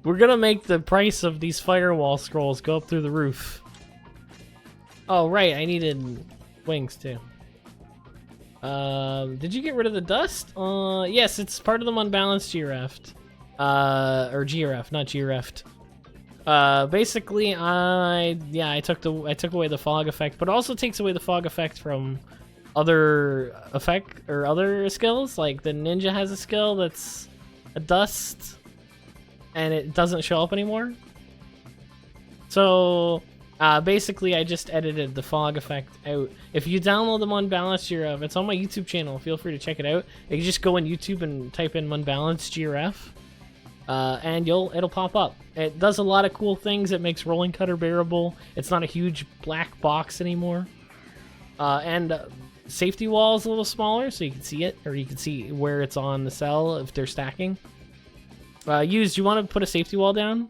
Speaker 1: We're gonna make the price of these firewall scrolls go up through the roof. Oh right, I needed wings too. Did you get rid of the dust? Yes, it's part of the unbalanced GRF. Or GRF, not GRF. Basically, I took away the fog effect, but it also takes away the fog effect from other other skills. Like the ninja has a skill that's a dust, and it doesn't show up anymore. So basically, I just edited the fog effect out. If you download the Unbalanced GRF, it's on my YouTube channel. Feel free to check it out. You can just go on YouTube and type in Unbalanced GRF. And it'll pop up. It does a lot of cool things. It makes Rolling Cutter bearable. It's not a huge black box anymore. And safety wall is a little smaller, so you can see it, or you can see where it's on the cell if they're stacking. Do you want to put a safety wall down?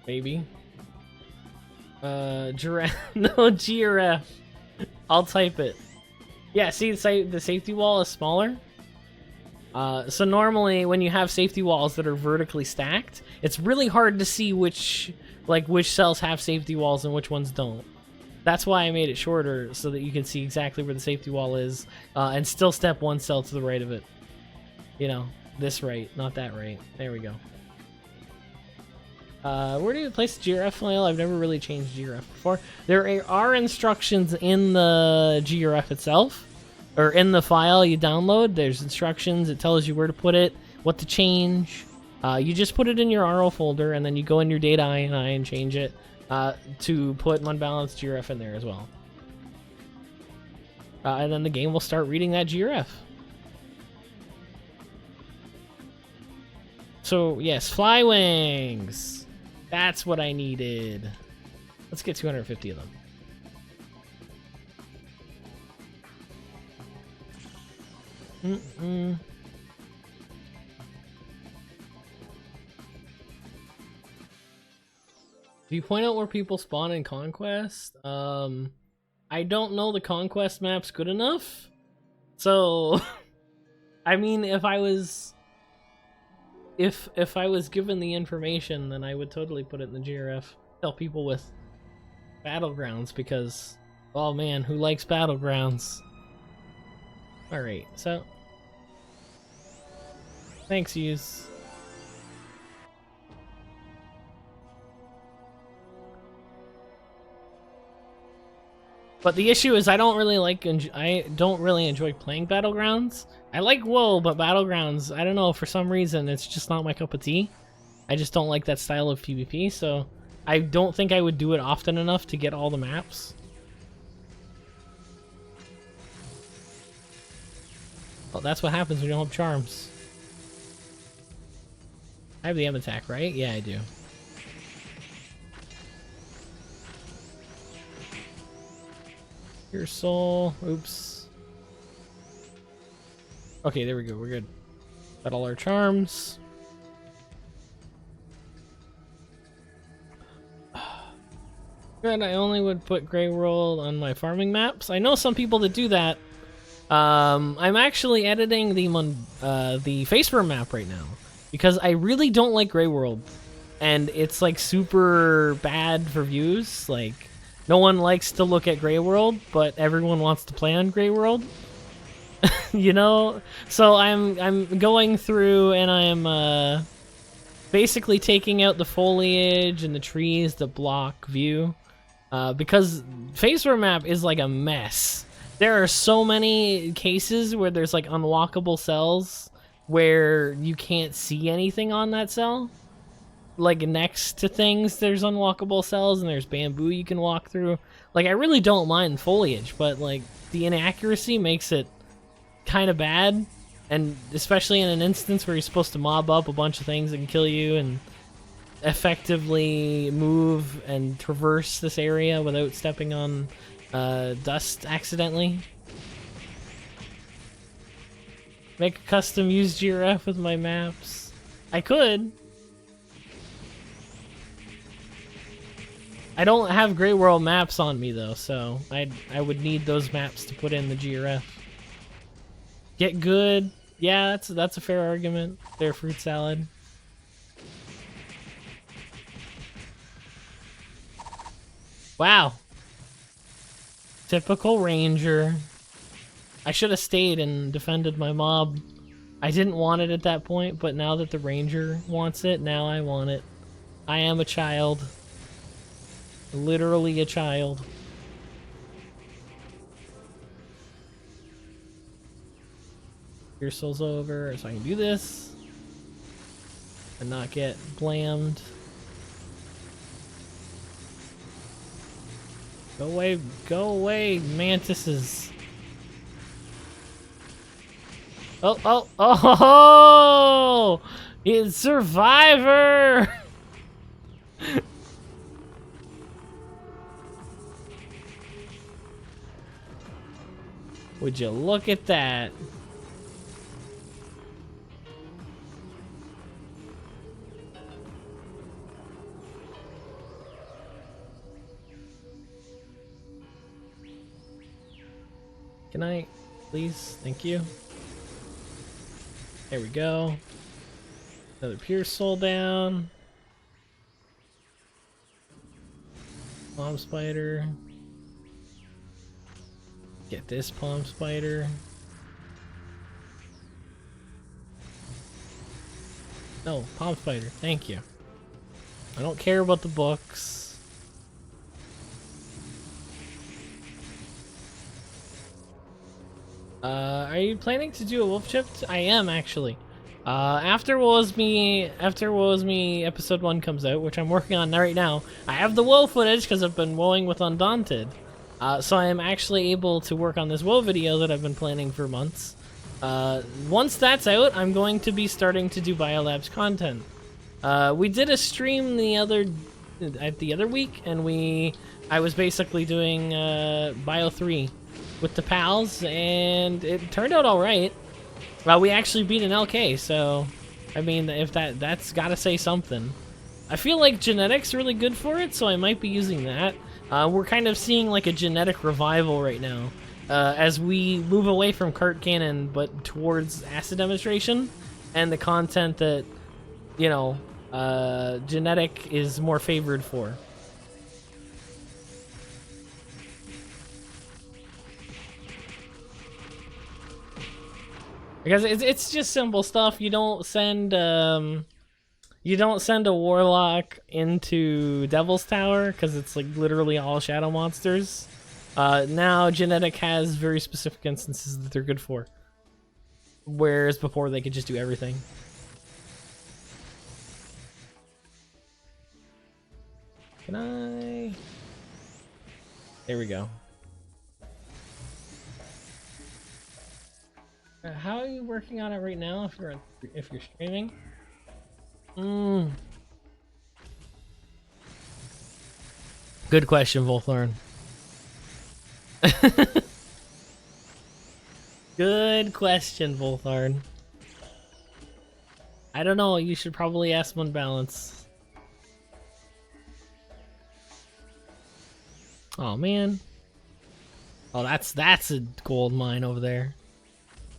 Speaker 1: Maybe. Giraffe. No, GRF. I'll type it. Yeah, see, the safety wall is smaller. So normally when you have safety walls that are vertically stacked, it's really hard to see which cells have safety walls and which ones don't. That's why I made it shorter, so that you can see exactly where the safety wall is, and still step one cell to the right of it. You know, this right, not that right. There we go. Where do you place the GRF file? I've never really changed GRF before. There are instructions in the GRF itself, or in the file you download. There's instructions. It tells you where to put it, what to change. You just put it in your RO folder, and then you go in your data INI and change it to put unbalanced GRF in there as well. And then the game will start reading that GRF. So, yes, fly wings. That's what I needed. Let's get 250 of them. Do you point out where people spawn in Conquest? I don't know the Conquest maps good enough. So, I mean, if I was given the information, then I would totally put it in the GRF. Tell people with Battlegrounds, because, oh man, who likes Battlegrounds? Alright, so thanks, Use. But the issue is I don't really enjoy playing Battlegrounds. I like WoW, but Battlegrounds, I don't know, for some reason, it's just not my cup of tea. I just don't like that style of PvP, so I don't think I would do it often enough to get all the maps. Well, that's what happens when you don't have charms. I have the M attack, right? Yeah, I do. Your soul. Oops. Okay, there we go. We're good. Got all our charms. Good, I only would put Grey World on my farming maps. I know some people that do that. I'm actually editing the Faceburn map right now, because I really don't like Grey World. And it's like super bad for views. Like, no one likes to look at Grey World, but everyone wants to play on Grey World. You know, so I'm going through and I'm basically taking out the foliage and the trees that block view, because Phase 4 map is like a mess. There are so many cases where there's like unwalkable cells where you can't see anything on that cell. Like next to things, there's unwalkable cells and there's bamboo you can walk through. Like I really don't mind foliage, but like the inaccuracy makes it kind of bad, and especially in an instance where you're supposed to mob up a bunch of things that can kill you and effectively move and traverse this area without stepping on dust accidentally. Make a custom used GRF with my maps. I could. I don't have Great World maps on me though, so I would need those maps to put in the GRF. Get good. Yeah, that's a fair argument. Their fruit salad. Wow. Typical ranger. I should have stayed and defended my mob. I didn't want it at that point, but now that the ranger wants it, now I want it. I am a child. Literally a child. Your soul's over, so I can do this and not get blammed. Go away, mantises. Oh! It's Survivor! Would you look at that? Can I, please? Thank you. There we go. Another pure soul down. Palm spider. Get this palm spider. No, palm spider. Thank you. I don't care about the books. Are you planning to do a wolf chip? I am actually. After Woe Is Me episode 1 comes out, which I'm working on right now, I have the WoW footage because I've been woeing with Undaunted. So I am actually able to work on this WoW video that I've been planning for months. Once that's out, I'm going to be starting to do Biolabs content. We did a stream the other week, and I was basically doing Bio 3 with the pals, and it turned out all right. We actually beat an LK, so I mean, if that's gotta say something. I feel like genetics really good for it, so I might be using that. We're kind of seeing like a genetic revival right now, as we move away from cart cannon but towards acid demonstration and the content that, you know, genetic is more favored for. Because it's just simple stuff. You don't send a warlock into Devil's Tower because it's like literally all shadow monsters. Now genetic has very specific instances that they're good for, whereas before they could just do everything. Can I? There we go. How are you working on it right now? If you're streaming? Good question, Volthorn. Good question, Volthorn. I don't know. You should probably ask Unbalance. Oh man. Oh, that's a gold mine over there.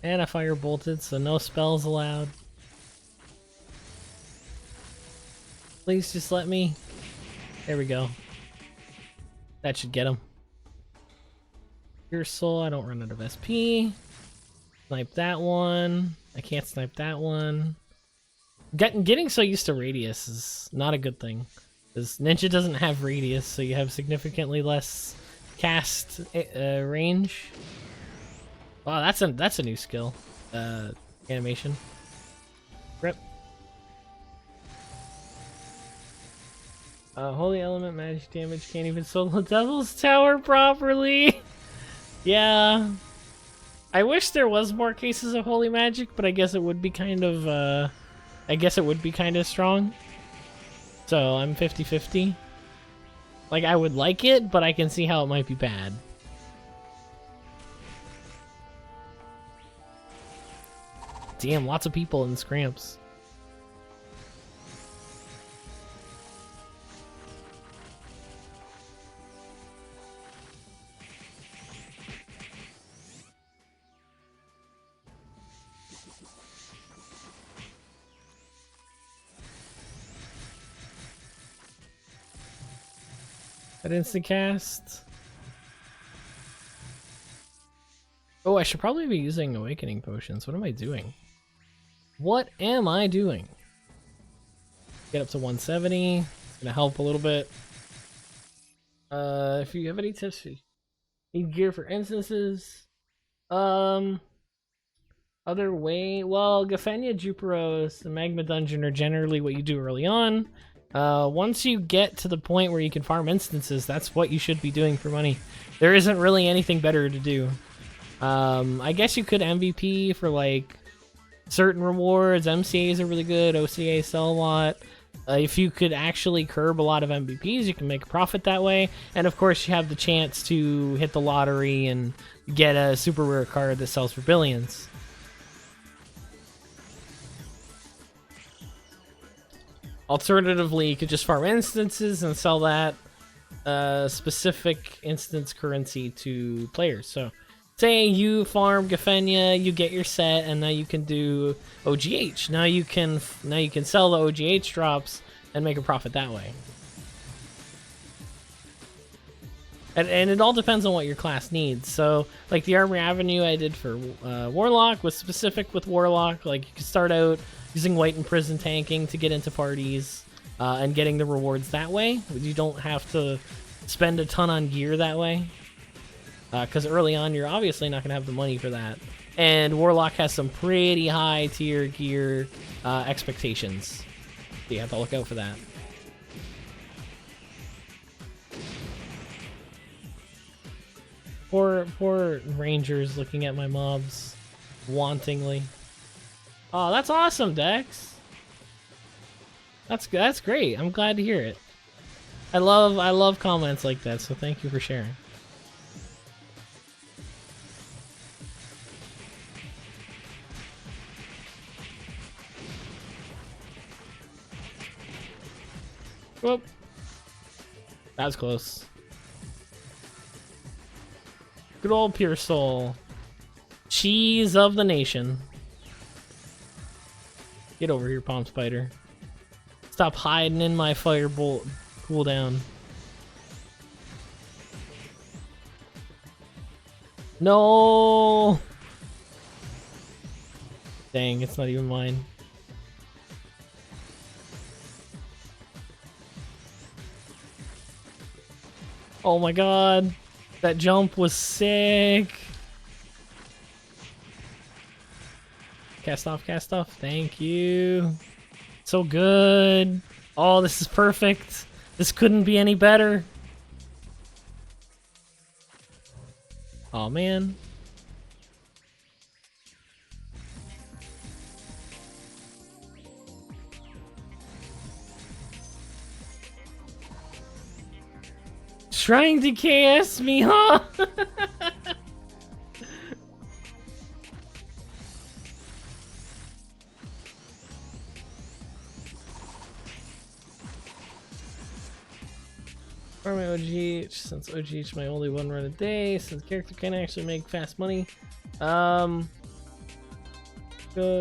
Speaker 1: And I fire bolted, so no spells allowed. Please just let me. There we go. That should get him. Pure soul, I don't run out of SP. Snipe that one. I can't snipe that one. Getting so used to radius is not a good thing. Because Ninja doesn't have radius, so you have significantly less cast range. Wow, that's a new skill. Animation. Rip. Holy element, magic damage, can't even solo Devil's Tower properly. Yeah. I wish there was more cases of holy magic, but I guess it would be kind of, strong. So I'm 50-50. Like, I would like it, but I can see how it might be bad. Damn, lots of people in Scramps. That instant cast. Oh, I should probably be using awakening potions. What am I doing? What am I doing? Get up to 170. It's gonna help a little bit. If you have any tips for need gear for instances. Other way. Well, Gafenia, Juperos, the Magma Dungeon are generally what you do early on. Once you get to the point where you can farm instances, that's what you should be doing for money. There isn't really anything better to do. I guess you could MVP for like certain rewards. MCAs are really good. OCA sell a lot. If you could actually curb a lot of MVPs, you can make a profit that way. And of course, you have the chance to hit the lottery and get a super rare card that sells for billions. Alternatively, you could just farm instances and sell that specific instance currency to players. So, say you farm Gafenia, you get your set, and now you can do OGH. Now you can sell the OGH drops and make a profit that way. And it all depends on what your class needs. So, like the Armory Avenue I did for Warlock was specific with Warlock. Like, you could start out using White and Prison tanking to get into parties and getting the rewards that way. You don't have to spend a ton on gear that way. Because early on, you're obviously not going to have the money for that. And Warlock has some pretty high tier gear expectations. So you have to look out for that. Poor Rangers looking at my mobs wantingly. Oh, that's awesome, Dex. That's great. I'm glad to hear it. I love comments like that, so thank you for sharing. Whoop. That was close. Good old Pure Soul. Cheese of the nation. Get over here, Palm Spider. Stop hiding in my firebolt cooldown. No! Dang, it's not even mine. Oh my god. That jump was sick. Cast off, cast off. Thank you. So good. Oh, this is perfect. This couldn't be any better. Oh man. Trying to KS me, huh? Or my OGH, since OGH is my only one run a day, since character can actually make fast money. Go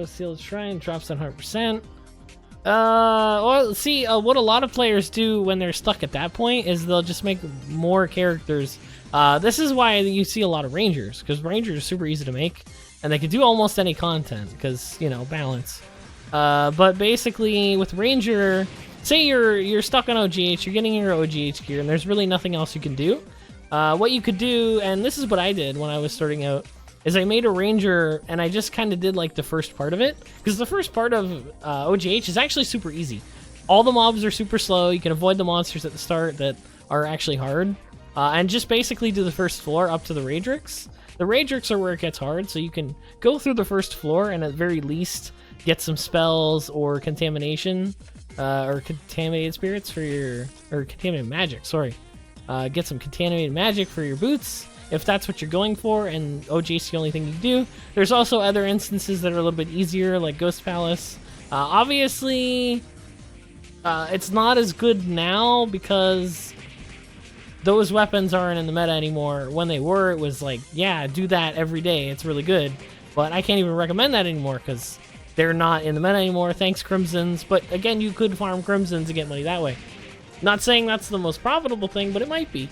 Speaker 1: Sealed Shrine, drops on 100%. Well, see, what a lot of players do when they're stuck at that point is they'll just make more characters. This is why you see a lot of Rangers, because Rangers are super easy to make. and they could do almost any content because, you know, balance. But basically, with Ranger, say you're stuck on OGH, you're getting your OGH gear, and there's really nothing else you can do. What you could do, and this is what I did when I was starting out, is I made a Ranger, and I just kind of did like the first part of it, because the first part of OGH is actually super easy. All the mobs are super slow. You can avoid the monsters at the start that are actually hard, and just basically do the first floor up to the Raedrix. The Raedrix are where it gets hard, so you can go through the first floor and at very least get some spells or contamination, or contaminated spirits for your, or contaminated magic, sorry. Get some contaminated magic for your boots, if that's what you're going for, and OG's the only thing you do. There's also other instances that are a little bit easier, like Ghost Palace. Obviously, it's not as good now because those weapons aren't in the meta anymore. When they were, it was like, yeah, do that every day. It's really good. But I can't even recommend that anymore because they're not in the meta anymore. Thanks, Crimsons. But again, you could farm Crimsons and get money that way. Not saying that's the most profitable thing, but it might be.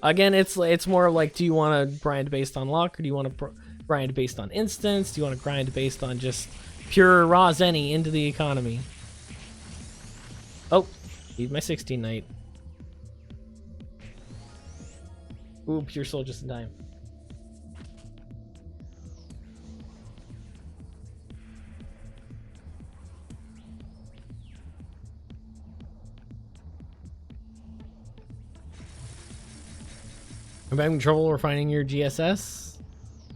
Speaker 1: Again, it's more like, do you want to grind based on luck, or do you want to grind based on instance? Do you want to grind based on just pure raw Zenny into the economy? Oh, need my 16 Knight. Ooh, pure soul just in time. I'm having trouble refining your GSS.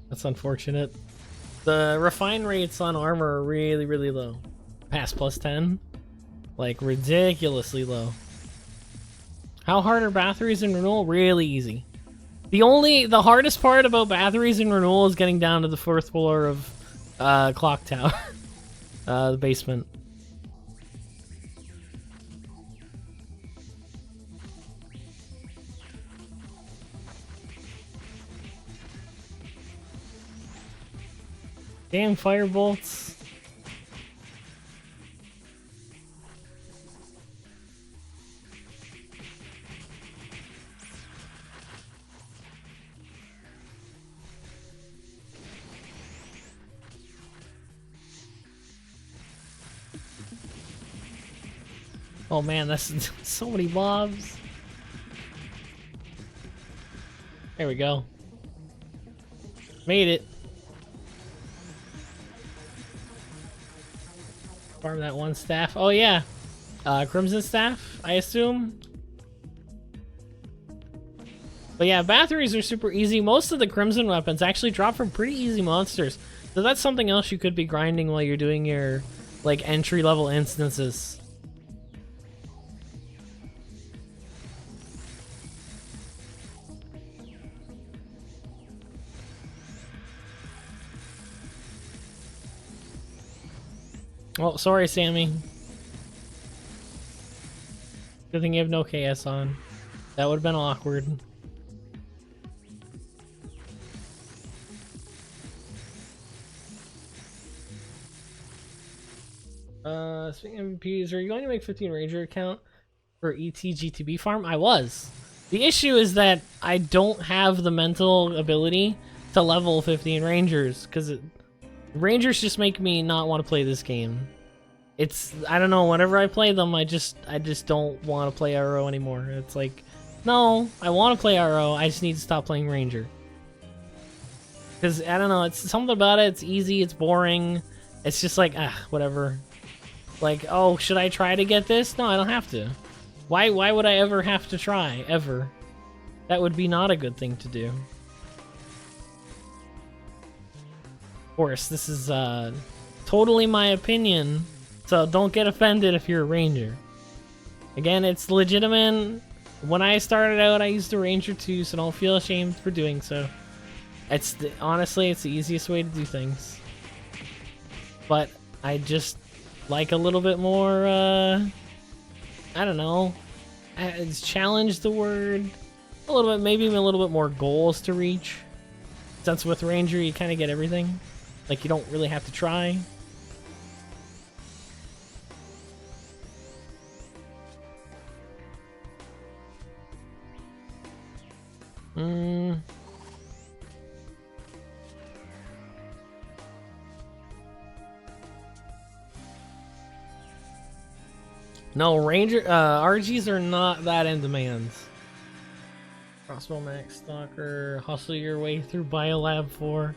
Speaker 1: That's unfortunate. The refine rates on armor are really, really low. Past plus 10. Like, ridiculously low. How hard are batteries in renewal? Really easy. The hardest part about batteries in renewal is getting down to the 4th floor of Clock Tower. The basement. Damn firebolts. Oh man, that's so many mobs. There we go. Made it. Farm that one staff. Oh yeah, Crimson Staff, I assume. But yeah, batteries are super easy. Most of the Crimson weapons actually drop from pretty easy monsters, so that's something else you could be grinding while you're doing your like entry-level instances. Oh, sorry, Sammy. Good thing you have no KS on. That would have been awkward. Speaking of MVPs, are you going to make 15 Ranger account for ETGTB farm? I was. The issue is that I don't have the mental ability to level 15 Rangers, because Rangers just make me not want to play this game. It's, I don't know, whenever I play them, I just don't want to play RO anymore. It's like, no, I want to play RO, I just need to stop playing Ranger. Because, I don't know, it's something about it, it's easy, it's boring, it's just like, whatever. Like, oh, should I try to get this? No, I don't have to. Why would I ever have to try, ever? That would be not a good thing to do. Of course, this is totally my opinion, so don't get offended if you're a Ranger. Again, it's legitimate. When I started out, I used a Ranger too, so don't feel ashamed for doing so. Honestly, it's the easiest way to do things. But I just like a little bit more, I don't know, is challenge the word? A little bit, maybe a little bit more goals to reach. Since with Ranger, you kind of get everything. Like, you don't really have to try. No, Ranger RGs are not that in demand. Crossbow Max Stalker, hustle your way through Biolab 4.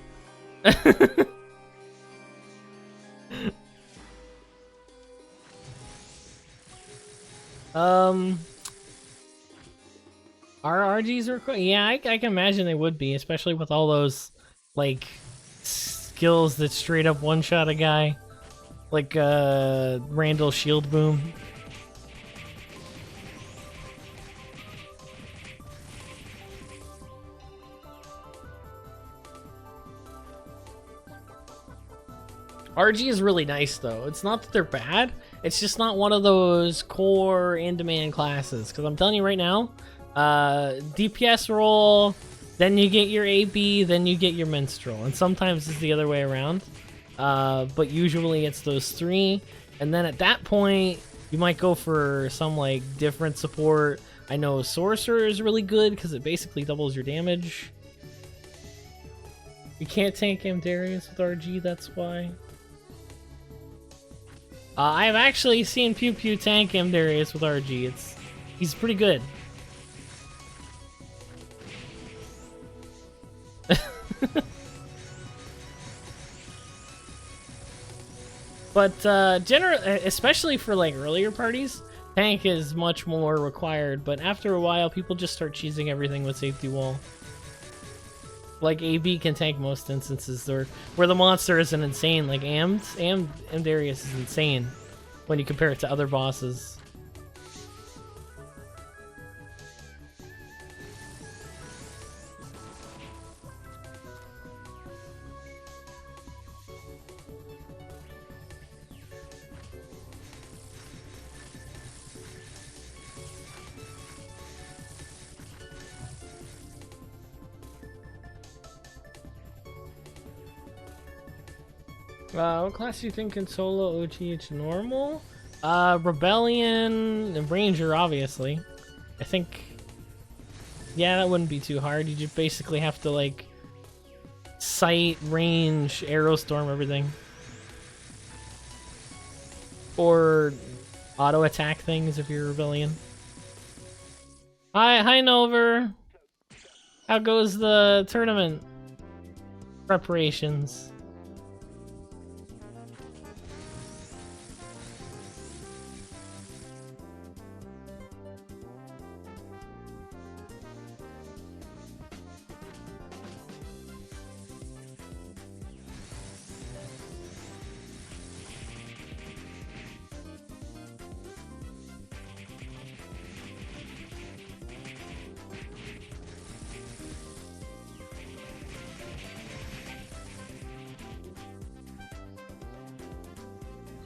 Speaker 1: Are RGs required? Yeah, I can imagine they would be, especially with all those like skills that straight up one-shot a guy, like Randall Shield Boom. RG is really nice though. It's not that they're bad. It's just not one of those core in-demand classes. Because I'm telling you right now, DPS roll, then you get your AB, then you get your Minstrel. And sometimes it's the other way around. But usually it's those three. And then at that point, you might go for some like different support. I know Sorcerer is really good because it basically doubles your damage. You can't tank Amdarius with RG, that's why. I've actually seen Pew Pew tank Amdarius with RG. He's pretty good. But especially for like earlier parties, tank is much more required. But after a while, people just start cheesing everything with safety wall. Like AB can tank most instances where the monster isn't insane. Like Amdarius is insane when you compare it to other bosses. What class do you think can solo OGH normal? Rebellion and Ranger, obviously. I think, yeah, that wouldn't be too hard. You just basically have to, like, sight, range, arrow storm everything. Or auto attack things if you're Rebellion. Hi, Nover. How goes the tournament preparations?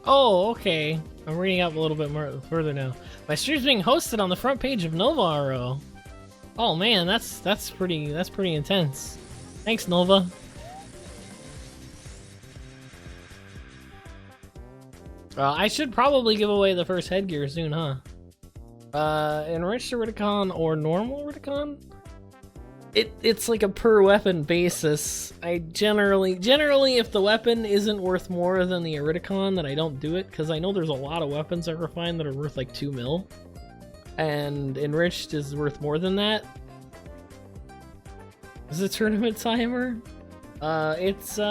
Speaker 1: Oh, okay. I'm reading up a little bit more further now. My stream's being hosted on the front page of NovaRO. Oh man, that's pretty intense. Thanks, Nova. I should probably give away the first headgear soon, huh? Enriched Iriticon or normal Iriticon? It's like a per weapon basis. I generally if the weapon isn't worth more than the Iriticon, then I don't do it, because I know there's a lot of weapons I refine that are worth like 2 mil. And enriched is worth more than that. Is it tournament timer? It's you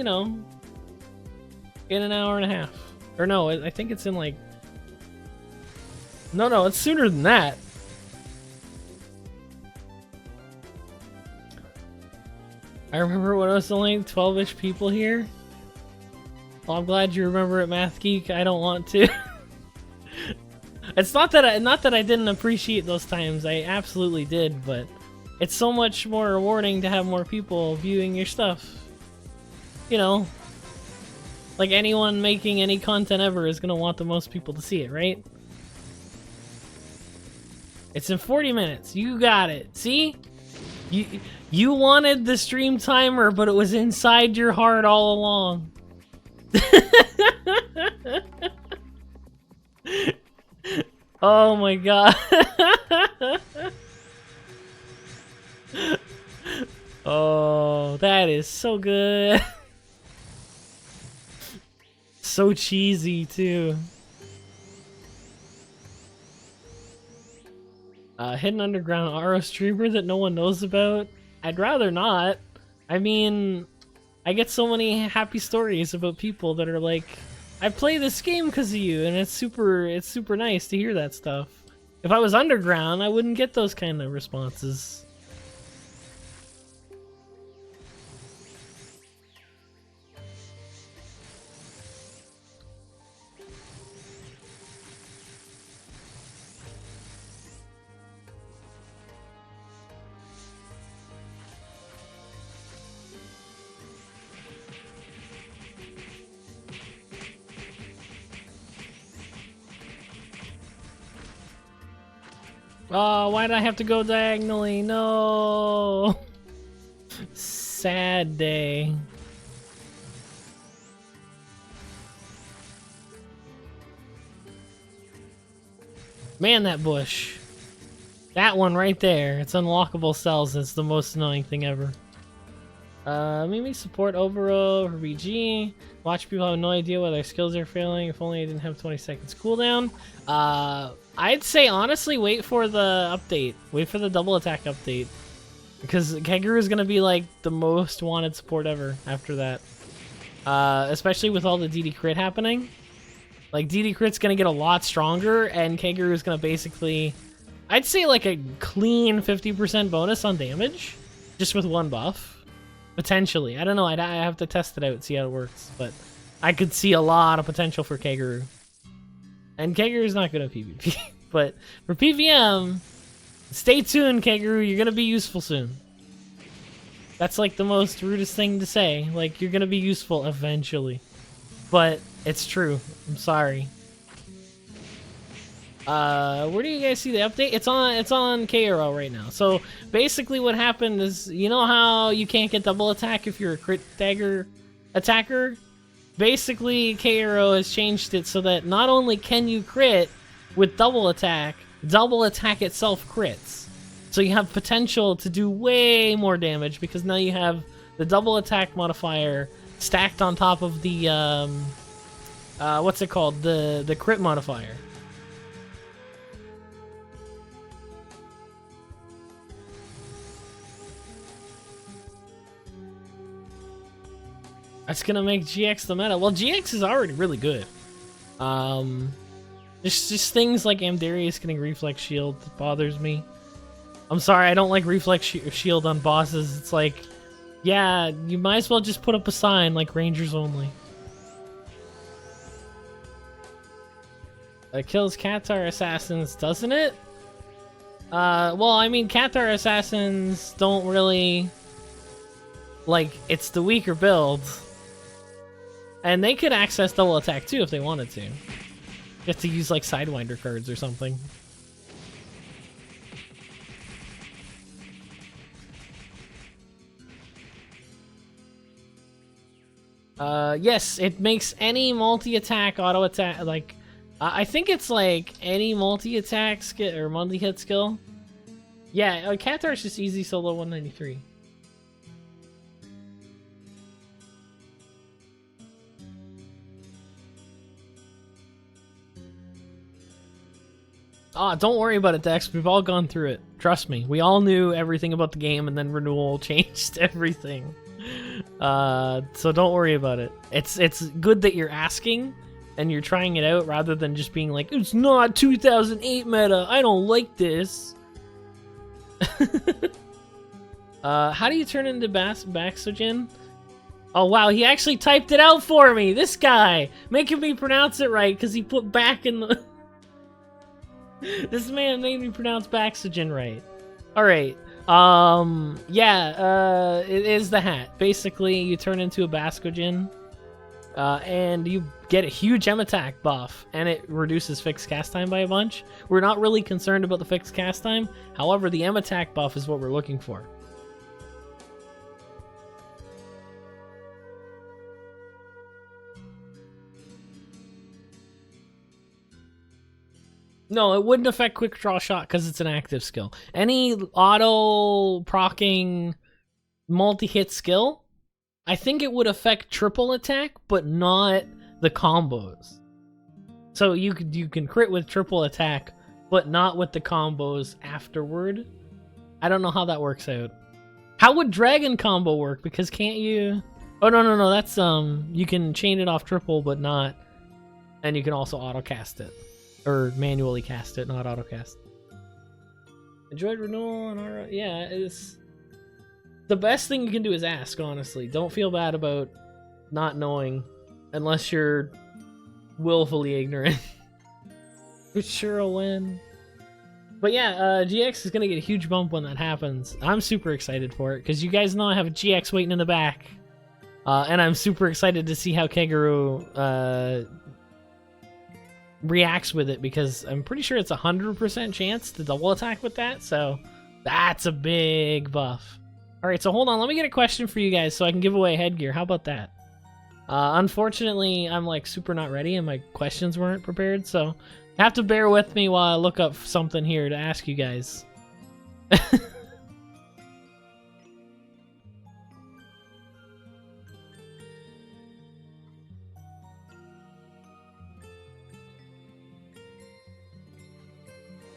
Speaker 1: know, in an hour and a half. Or no, I think it's in like, no, it's sooner than that. I remember when I was only 12-ish people here. Well, I'm glad you remember it, Math Geek. I don't want to. It's not that I didn't appreciate those times. I absolutely did, but it's so much more rewarding to have more people viewing your stuff. You know, like anyone making any content ever is gonna want the most people to see it, right? It's in 40 minutes. You got it. See? You wanted the stream timer, but it was inside your heart all along. Oh my god. Oh, that is so good. so cheesy too. Hidden underground RO streamer that no one knows about? I'd rather not. I mean, I get so many happy stories about people that are like, I play this game because of you, and it's super nice to hear that stuff. If I was underground, I wouldn't get those kind of responses. Oh, why did I have to go diagonally? No! Sad day. Man, that bush. That one right there. It's unlockable cells. It's the most annoying thing ever. Maybe support NovaRO for BG. Watch people have no idea why their skills are failing. If only I didn't have 20 seconds cooldown. I'd say honestly wait for the update. Wait for the double attack update. Because Keguru is gonna be like the most wanted support ever after that. Especially with all the DD crit happening. Like DD crit's gonna get a lot stronger and Keguru is gonna basically, I'd say like a clean 50% bonus on damage. Just with one buff. Potentially. I don't know, I have to test it out, see how it works. But I could see a lot of potential for Keguru. And Keguru's not good at PvP. But for PVM, stay tuned, Keguru. You're gonna be useful soon. That's like the most rudest thing to say. Like, you're gonna be useful eventually. But it's true. I'm sorry. Where do you guys see the update? It's on KRL right now. So basically what happened is, you know how you can't get double attack if you're a crit dagger attacker? Basically, KRO has changed it so that not only can you crit with double attack itself crits. So you have potential to do way more damage because now you have the double attack modifier stacked on top of the, what's it called? The crit modifier. That's gonna make GX the meta. Well, GX is already really good. Just things like Amdarius getting reflex shield bothers me. I'm sorry, I don't like reflex shield on bosses. It's like, yeah, you might as well just put up a sign like Rangers only. It kills Qatar assassins, doesn't it? Well, I mean, Qatar assassins don't really, like, it's the weaker build. And they could access double attack too if they wanted to. You have to use like Sidewinder cards or something. Yes, it makes any multi-attack auto attack, like, I think it's like any multi-attack skill or multi-hit skill. Yeah, Qatar is just easy solo 193. Oh, don't worry about it, Dex. We've all gone through it. Trust me. We all knew everything about the game, and then renewal changed everything. So don't worry about it. It's good that you're asking, and you're trying it out, rather than just being like, it's not 2008 meta, I don't like this. How do you turn into Baxogen? Oh wow, he actually typed it out for me! This guy! Making me pronounce it right, because he put back in the... This man made me pronounce Baxogen right. Alright. Yeah, it is the hat. Basically, you turn into a Bascogen, and you get a huge M attack buff, and it reduces fixed cast time by a bunch. We're not really concerned about the fixed cast time. However, the M attack buff is what we're looking for. No, it wouldn't affect quick draw shot because it's an active skill. Any auto procking multi-hit skill, I think it would affect triple attack, but not the combos. So you can crit with triple attack, but not with the combos afterward. I don't know how that works out. How would dragon combo work? Because can't you? Oh no, that's you can chain it off triple, but not, and you can also auto cast it or manually cast it, not auto cast. Enjoyed renewal and RO. Yeah, it's the best thing you can do is ask. Honestly, don't feel bad about not knowing, unless you're willfully ignorant. It's sure a win. But yeah, GX is gonna get a huge bump when that happens. I'm super excited for it because you guys know I have a GX waiting in the back, and I'm super excited to see how Kegaro reacts with it, because I'm pretty sure it's 100% chance to double attack with that. So that's a big buff. All right, so hold on, let me get a question for you guys so I can give away headgear. How about that? Unfortunately, I'm like super not ready and my questions weren't prepared, so you have to bear with me while I look up something here to ask you guys.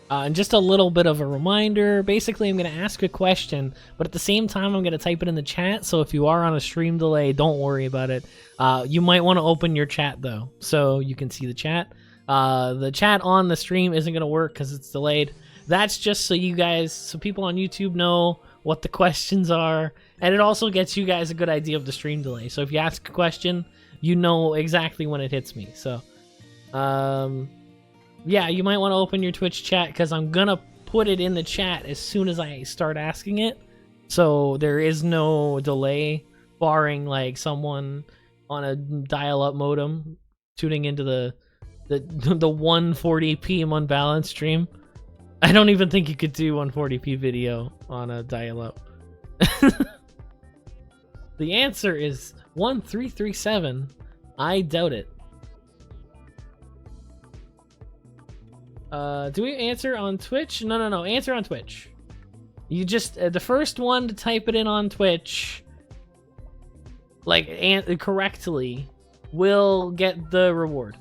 Speaker 1: And just a little bit of a reminder, basically I'm going to ask a question, but at the same time I'm going to type it in the chat, so if you are on a stream delay, don't worry about it. You might want to open your chat though, so you can see the chat. The chat on the stream isn't going to work because it's delayed. That's just so you guys, so people on YouTube know what the questions are, and it also gets you guys a good idea of the stream delay. So if you ask a question, you know exactly when it hits me. So, yeah, you might want to open your Twitch chat because I'm going to put it in the chat as soon as I start asking it. So there is no delay, barring like someone on a dial-up modem tuning into the 140p unbalanced stream. I don't even think you could do 140p video on a dial-up. The answer is 1337. I doubt it. Do we answer on Twitch? No. Answer on Twitch. You just the first one to type it in on Twitch, like correctly, will get the reward.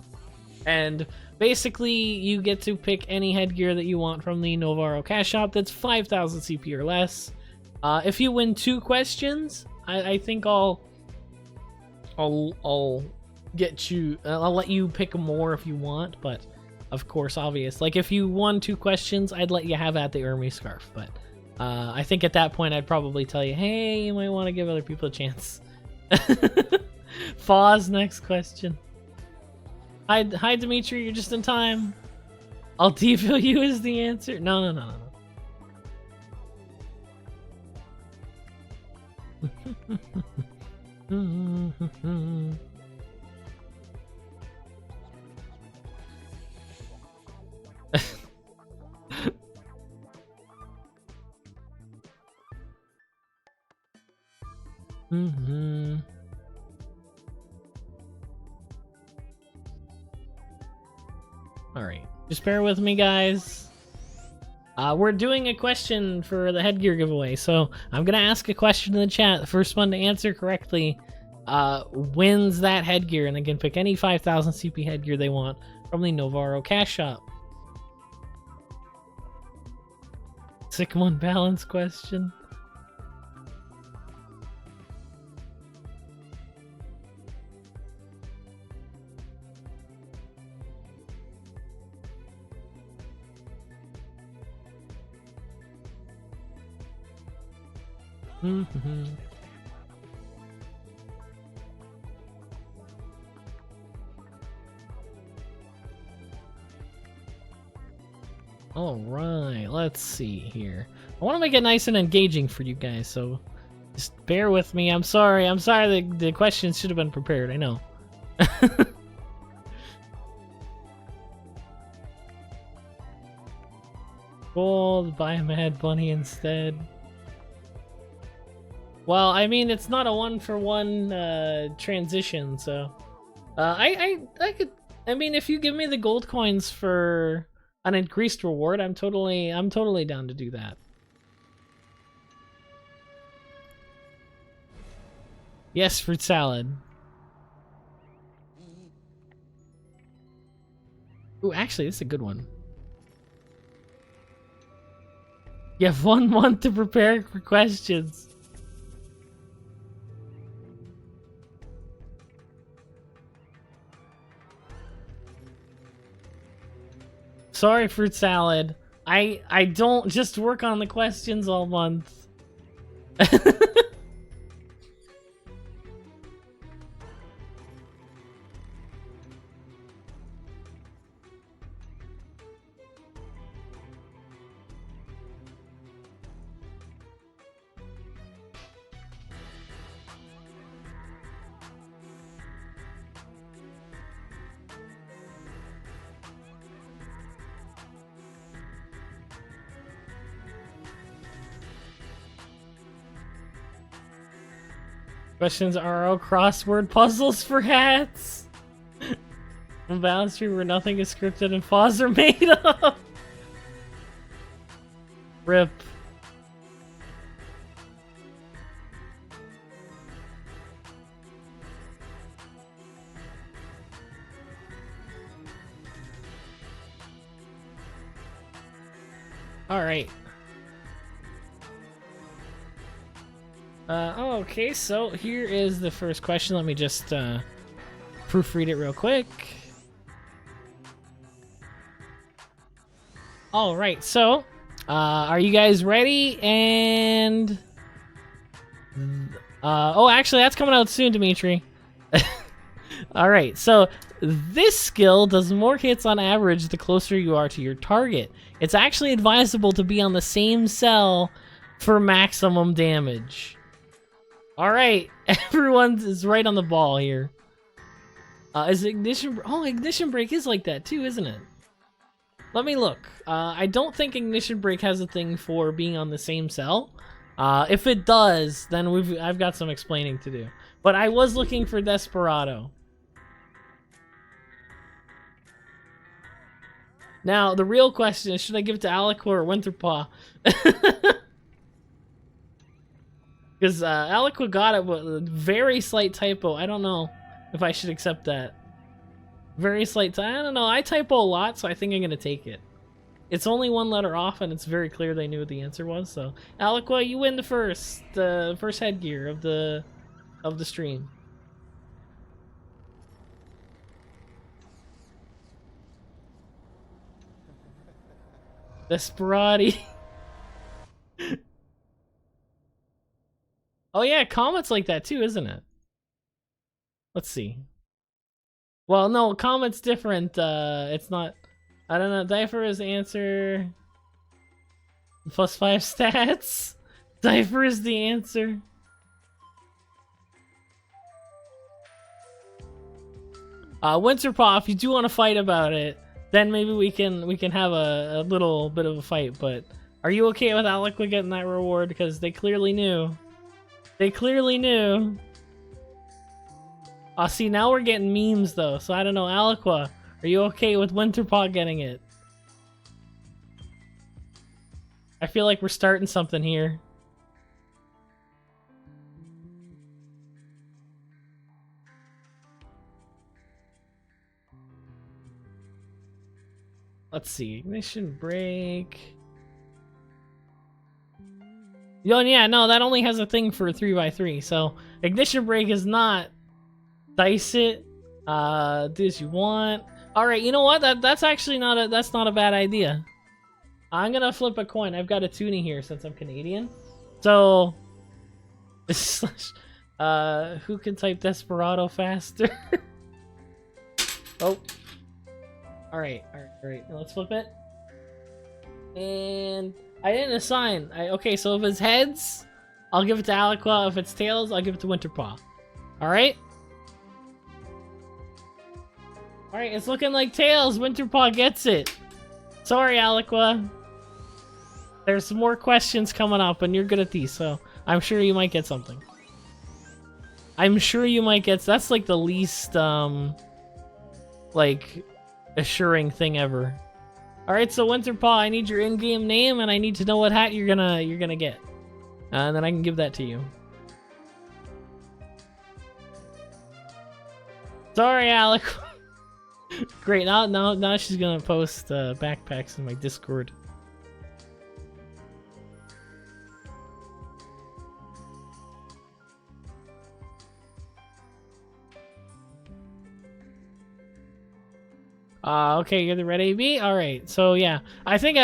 Speaker 1: And basically, you get to pick any headgear that you want from the NovaRO cash shop that's 5,000 CP or less. If you win 2 questions, I think I'll get you. I'll let you pick more if you want, but. Of course, obvious. Like, if you won 2 questions, I'd let you have at the Ermi scarf. But I think at that point, I'd probably tell you, hey, you might want to give other people a chance. Pause, next question. Hi, Dimitri, you're just in time. I'll defill you is the answer. No. Alright, just bear with me, guys. We're doing a question for the headgear giveaway, so I'm gonna ask a question in the chat. The first one to answer correctly wins that headgear, and they can pick any 5,000 CP headgear they want from the NovaRO cash shop. Sigmund balance question. All right, let's see here. I want to make it nice and engaging for you guys, so just bear with me. I'm sorry the questions should have been prepared, I know. Gold, buy a Mad Bunny instead. Well, I mean, it's not a one-for-one transition, so I could. I mean, if you give me the gold coins for an increased reward, I'm totally down to do that. Yes, fruit salad. Ooh, actually, this is a good one. You have 1 month to prepare for questions. Sorry, fruit salad. I don't just work on the questions all month. Questions are all crossword puzzles for hats. On Balance Street where nothing is scripted and FOSS are made up. RIP. Alright. Okay, so here is the first question. Let me just proofread it real quick. Alright, so are you guys ready? And oh, actually that's coming out soon, Dimitri. Alright, so this skill does more hits on average the closer you are to your target. It's actually advisable to be on the same cell for maximum damage. Alright, everyone is right on the ball here. Is Ignition... Oh, Ignition Break is like that too, isn't it? Let me look. I don't think Ignition Break has a thing for being on the same cell. If it does, then I've got some explaining to do. But I was looking for Desperado. Now, the real question is, should I give it to Aliqua or Winterpaw? Because Aliqua got it with a very slight typo. I don't know if I should accept that. Very slight I don't know. I typo a lot, so I think I'm going to take it. It's only 1 letter off, and it's very clear they knew what the answer was. So, Aliqua, you win the first headgear of the stream. Desperati. Oh yeah, Comet's like that too, isn't it? Let's see. Well, no, Comet's different. It's not. I don't know. Diaper is the answer. +5 stats. Diaper is the answer. Winterpaw, if you do want to fight about it, then maybe we can have a little bit of a fight. But are you okay with Aliqua getting that reward? Because they clearly knew. They clearly knew. See, now we're getting memes though, so I don't know. Aliqua, are you okay with Winterpaw getting it? I feel like we're starting something here. Let's see. Ignition Break. Oh, yeah, no, that only has a thing for 3x3, so Ignition Break is not dice it. Do as you want. Alright, you know what? That's actually not a bad idea. I'm gonna flip a coin. I've got a toonie here since I'm Canadian. So who can type Desperado faster? Oh. Alright. Now let's flip it. And I didn't assign. Okay, so if it's heads, I'll give it to Aliqua. If it's tails, I'll give it to Winterpaw. Alright? Alright, it's looking like tails. Winterpaw gets it. Sorry, Aliqua. There's some more questions coming up, and you're good at these, so I'm sure you might get something. I'm sure you might get... That's like the least, like, assuring thing ever. Alright, so Winterpaw, I need your in-game name, and I need to know what hat you're gonna get. And then I can give that to you. Sorry, Alec. Great. Now she's gonna post backpacks in my Discord. Okay, you're the red AB. All right. So yeah, I think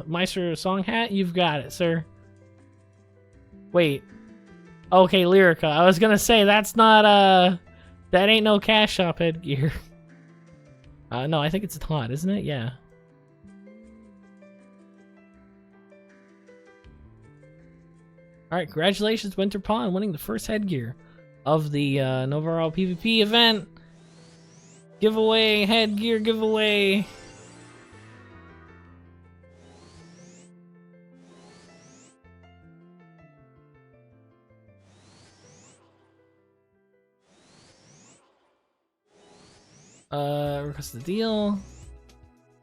Speaker 1: Meister Song Hat, you've got it, sir. Wait. Okay, Lyrica. I was gonna say that's not that ain't no cash shop headgear. No, I think it's Todd, isn't it? Yeah. All right, congratulations, Winterpaw, on winning the first headgear of the NovaRO PvP event. Giveaway, headgear giveaway. Request the deal.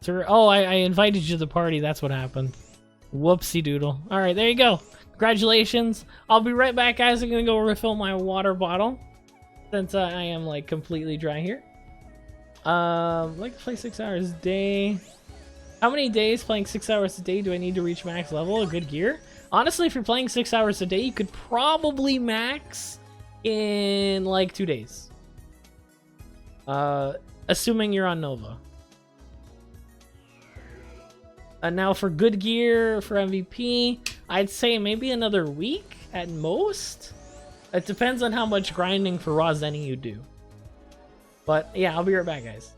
Speaker 1: Sir, oh, I invited you to the party. That's what happened. Whoopsie doodle. All right, there you go. Congratulations. I'll be right back, guys. I'm gonna go refill my water bottle since I am like completely dry here. Like to play 6 hours a day. How many days playing 6 hours a day do I need to reach max level of good gear? Honestly, if you're playing 6 hours a day, you could probably max in like 2 days. Assuming you're on Nova. And now for good gear, for MVP, I'd say maybe another week at most. It depends on how much grinding for raw zenny you do. But yeah, I'll be right back, guys.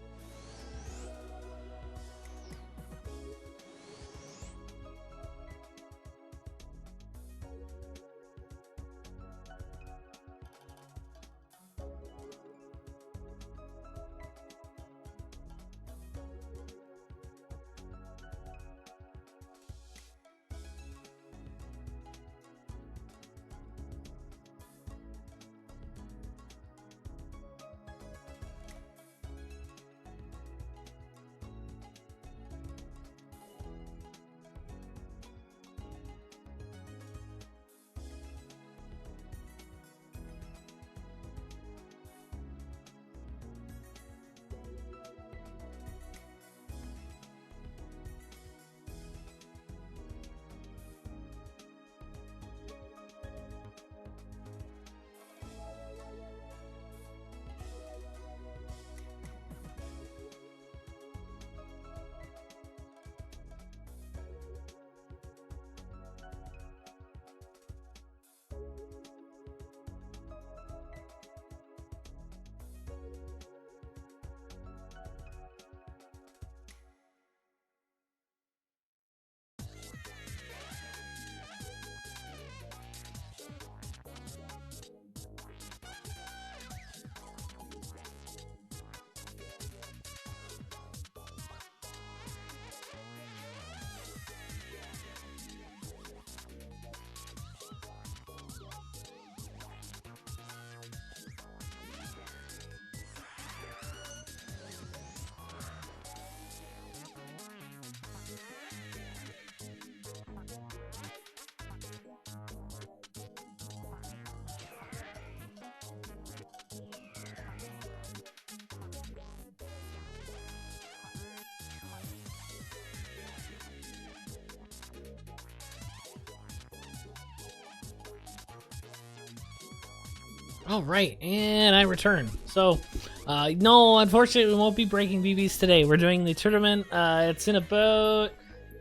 Speaker 1: All right, and I return. So, no, unfortunately, we won't be breaking BBs today. We're doing the tournament. It's in about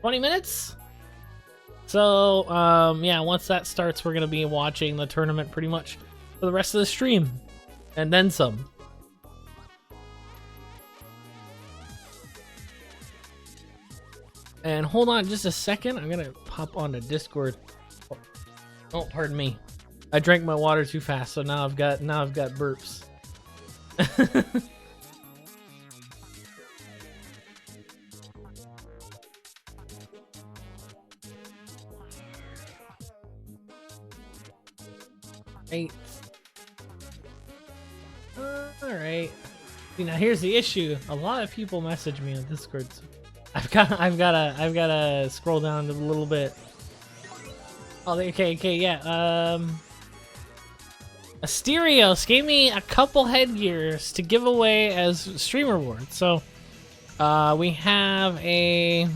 Speaker 1: 20 minutes. So, yeah, once that starts, we're going to be watching the tournament pretty much for the rest of the stream. And then some. And hold on just a second. I'm going to pop on the Discord. Oh, pardon me. I drank my water too fast, so now I've got burps. Right. Alright. See, now here's the issue. A lot of people message me on Discord. So I've gotta scroll down a little bit. Oh, okay, yeah. Asterios gave me a couple headgears to give away as stream rewards. So, we have a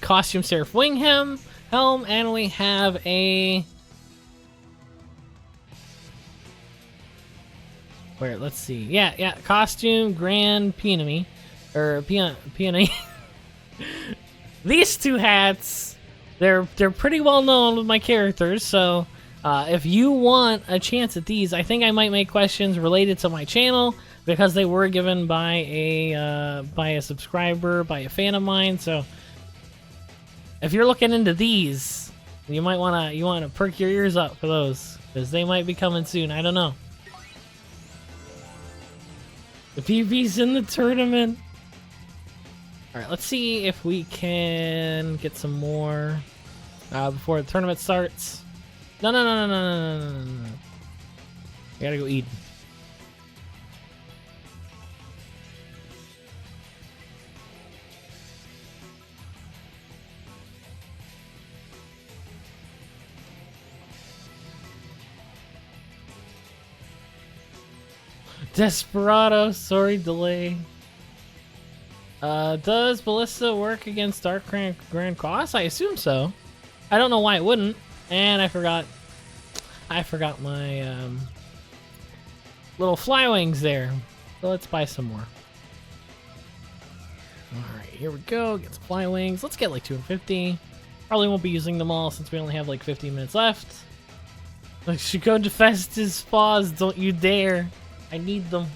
Speaker 1: costume Seraph Wing helm, and we have a let's see. Yeah, costume Grand Peony, or Peony. These two hats, they're pretty well known with my characters, so if you want a chance at these, I think I might make questions related to my channel because they were given by a subscriber, by a fan of mine. So if you're looking into these, you might wanna perk your ears up for those because they might be coming soon. I don't know. The PvP's in the tournament. Alright, let's see if we can get some more before the tournament starts. No. I gotta go eat. Desperado, sorry, delay. Does Ballista work against Dark Grand Cross? I assume so. I don't know why it wouldn't. And I forgot my little fly wings there. So let's buy some more. Alright, here we go. Get some fly wings. Let's get like 250. Probably won't be using them all since we only have like 15 minutes left. Like, should go defest his paws, don't you dare. I need them.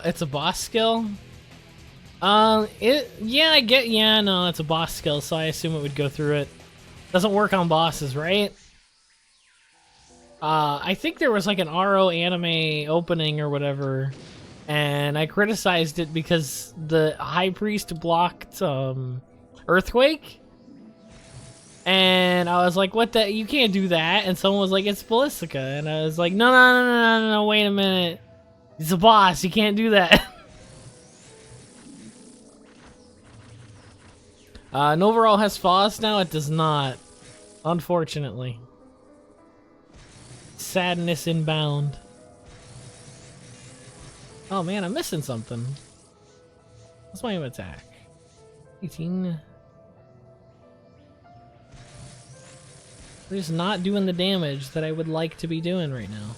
Speaker 1: It's a boss skill. No, it's a boss skill, so I assume it would go through it. Doesn't work on bosses, right? I think there was like an RO anime opening or whatever, and I criticized it because the High Priest blocked Earthquake, and I was like, "What the? You can't do that!" And someone was like, "It's Ballistica," and I was like, "No, wait a minute, it's a boss. You can't do that." NovaRO has Foz now. It does not, unfortunately. Sadness inbound. Oh man, I'm missing something. What's my aim attack? 18. We're just not doing the damage that I would like to be doing right now.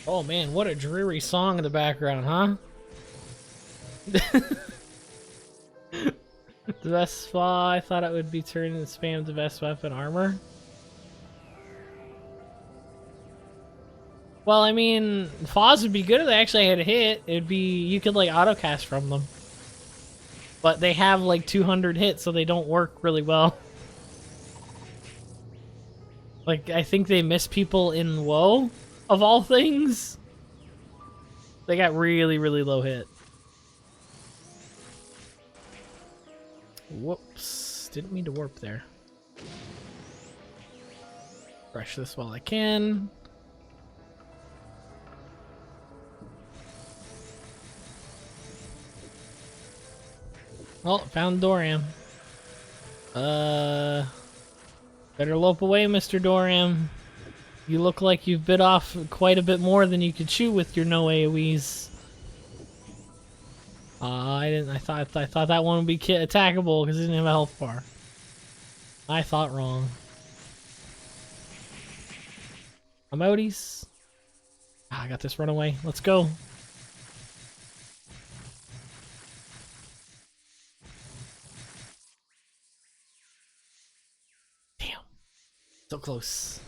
Speaker 1: Oh man, what a dreary song in the background, huh? The Vespa, I thought it would be turned and spam the best weapon armor. Well, I mean, Foz would be good if they actually had a hit. It'd be, you could like autocast from them. But they have like 200 hits, so they don't work really well. Like, I think they miss people in WoW. Of all things, they got really, really low hit. Whoops, didn't mean to warp there. Brush this while I can. Oh, found Doram. Better lope away, Mr. Doram. You look like you've bit off quite a bit more than you could chew with your no AoEs. I thought that one would be attackable because it didn't have a health bar. I thought wrong. Emotes. I got this runaway. Let's go. Damn. So close.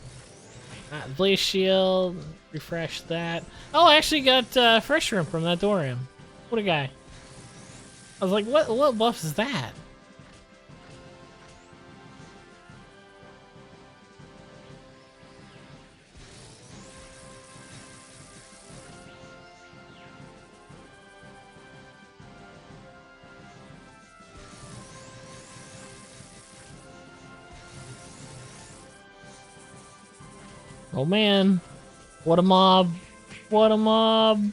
Speaker 1: Blaze shield, refresh that. Oh, I actually got fresh room from that Doram. What a guy. I was like, what buff is that? Oh man. What a mob. What a mob.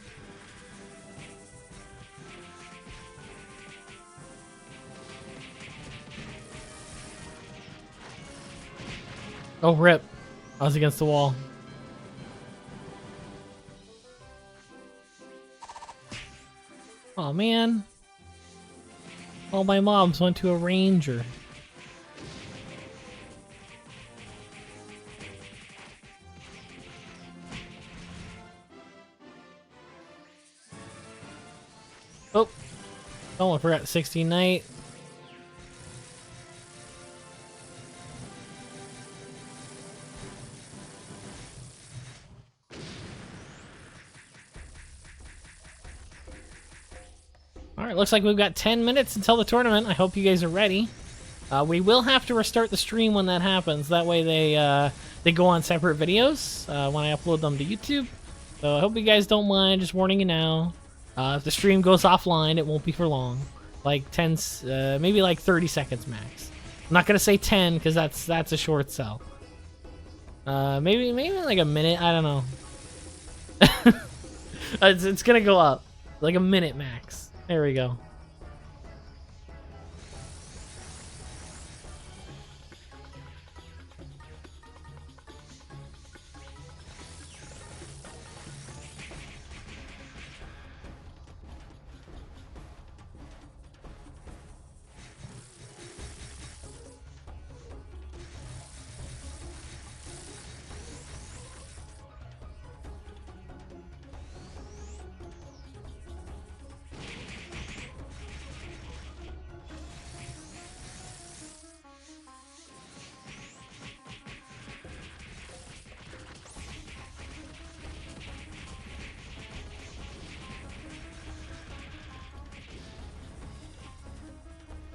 Speaker 1: Oh, rip. I was against the wall. Oh man. All my mobs went to a ranger. Oh. Oh, I forgot 16 Knight. Alright, looks like we've got 10 minutes until the tournament. I hope you guys are ready. We will have to restart the stream when that happens. That way they go on separate videos when I upload them to YouTube. So I hope you guys don't mind. Just warning you now. If the stream goes offline, it won't be for long. Like 10, maybe like 30 seconds max. I'm not gonna say 10 because that's a short sell. Maybe like a minute. I don't know. it's gonna go up like a minute max. There we go.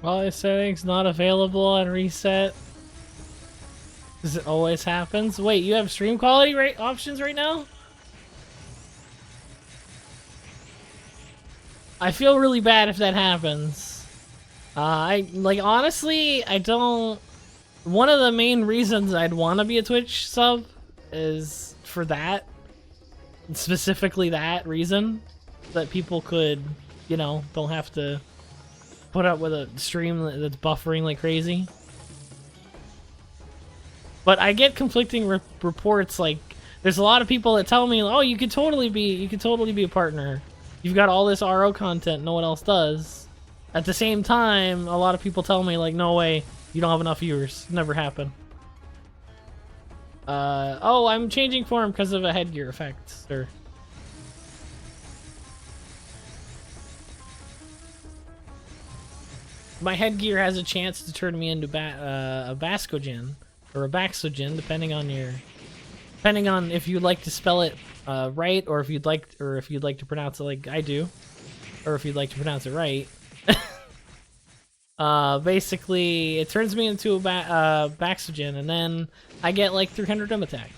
Speaker 1: Quality settings not available on reset. Does it always happens? Wait, you have stream quality options right now? I feel really bad if that happens. Honestly, I don't. One of the main reasons I'd want to be a Twitch sub is for that. Specifically that reason. That people could, you know, don't have to put up with a stream that's buffering like crazy. But I get conflicting reports. Like, there's a lot of people that tell me, "Oh, you could totally be a partner. You've got all this RO content no one else does." At the same time, a lot of people tell me, like, "No way, you don't have enough viewers. Never happen." Oh, I'm changing form because of a headgear effect, sir. My headgear has a chance to turn me into a Bascogen or a Baxogen, depending on if you'd like to spell it right, or if you'd like to pronounce it like I do, or if you'd like to pronounce it right. Basically, it turns me into a Baxogen, and then I get like 300 attack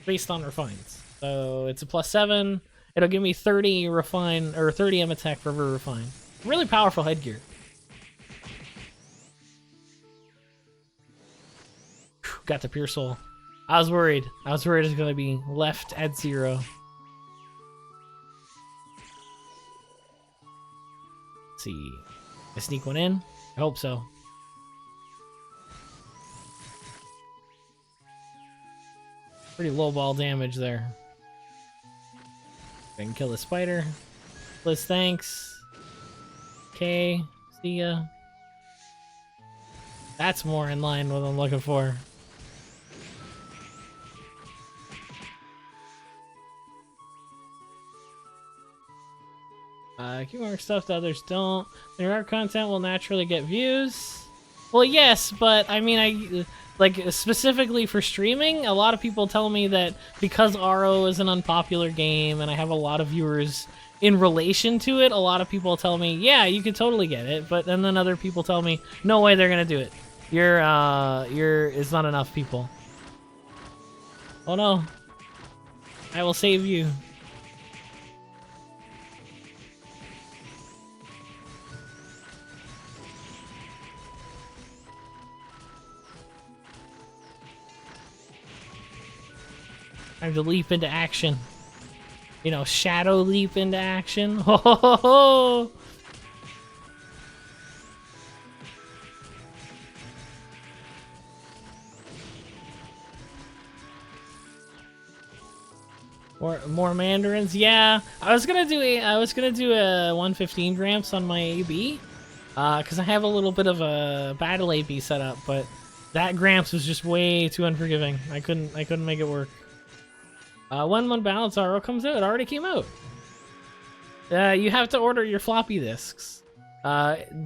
Speaker 1: based on refines. So it's a +7. It'll give me 30 refine or 30 attack for every refine. Really powerful headgear. Got the pure soul. I was worried. I was worried it was gonna be left at 0. Let's see. I sneak one in? I hope so. Pretty low ball damage there. I can kill the spider. Liz, thanks. Okay, see ya. That's more in line with what I'm looking for. Keep more stuff that others don't. Our content will naturally get views. Well, yes, but I mean, like specifically for streaming, a lot of people tell me that because RO is an unpopular game and I have a lot of viewers in relation to it, a lot of people tell me, yeah, you could totally get it, but and then other people tell me, no way they're gonna do it. It's not enough people. Oh no. I will save you. Time to leap into action. You know, shadow leap into action. Ho ho ho ho! More mandarins, yeah. I was gonna do a 115 gramps on my AB, cause I have a little bit of a battle AB set up, but that gramps was just way too unforgiving. I couldn't make it work. When NovaRO comes out, it already came out. You have to order your floppy disks.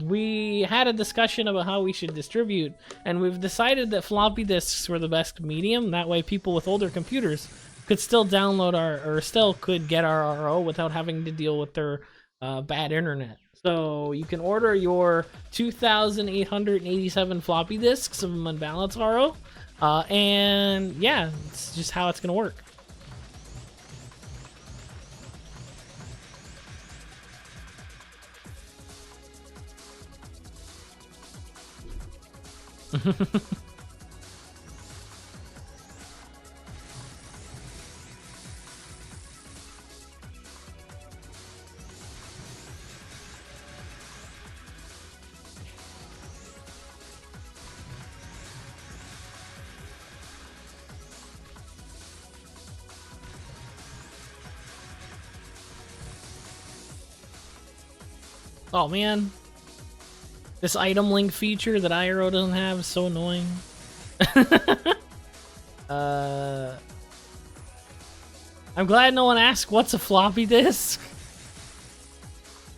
Speaker 1: We had a discussion about how we should distribute, and we've decided that floppy disks were the best medium. That way, people with older computers could still download or still could get our RO without having to deal with their bad internet. So you can order your 2,887 floppy disks of Unbalanced RO, and yeah, it's just how it's gonna work. Oh man, this item link feature that IRO doesn't have is so annoying. I'm glad no one asked what's a floppy disk.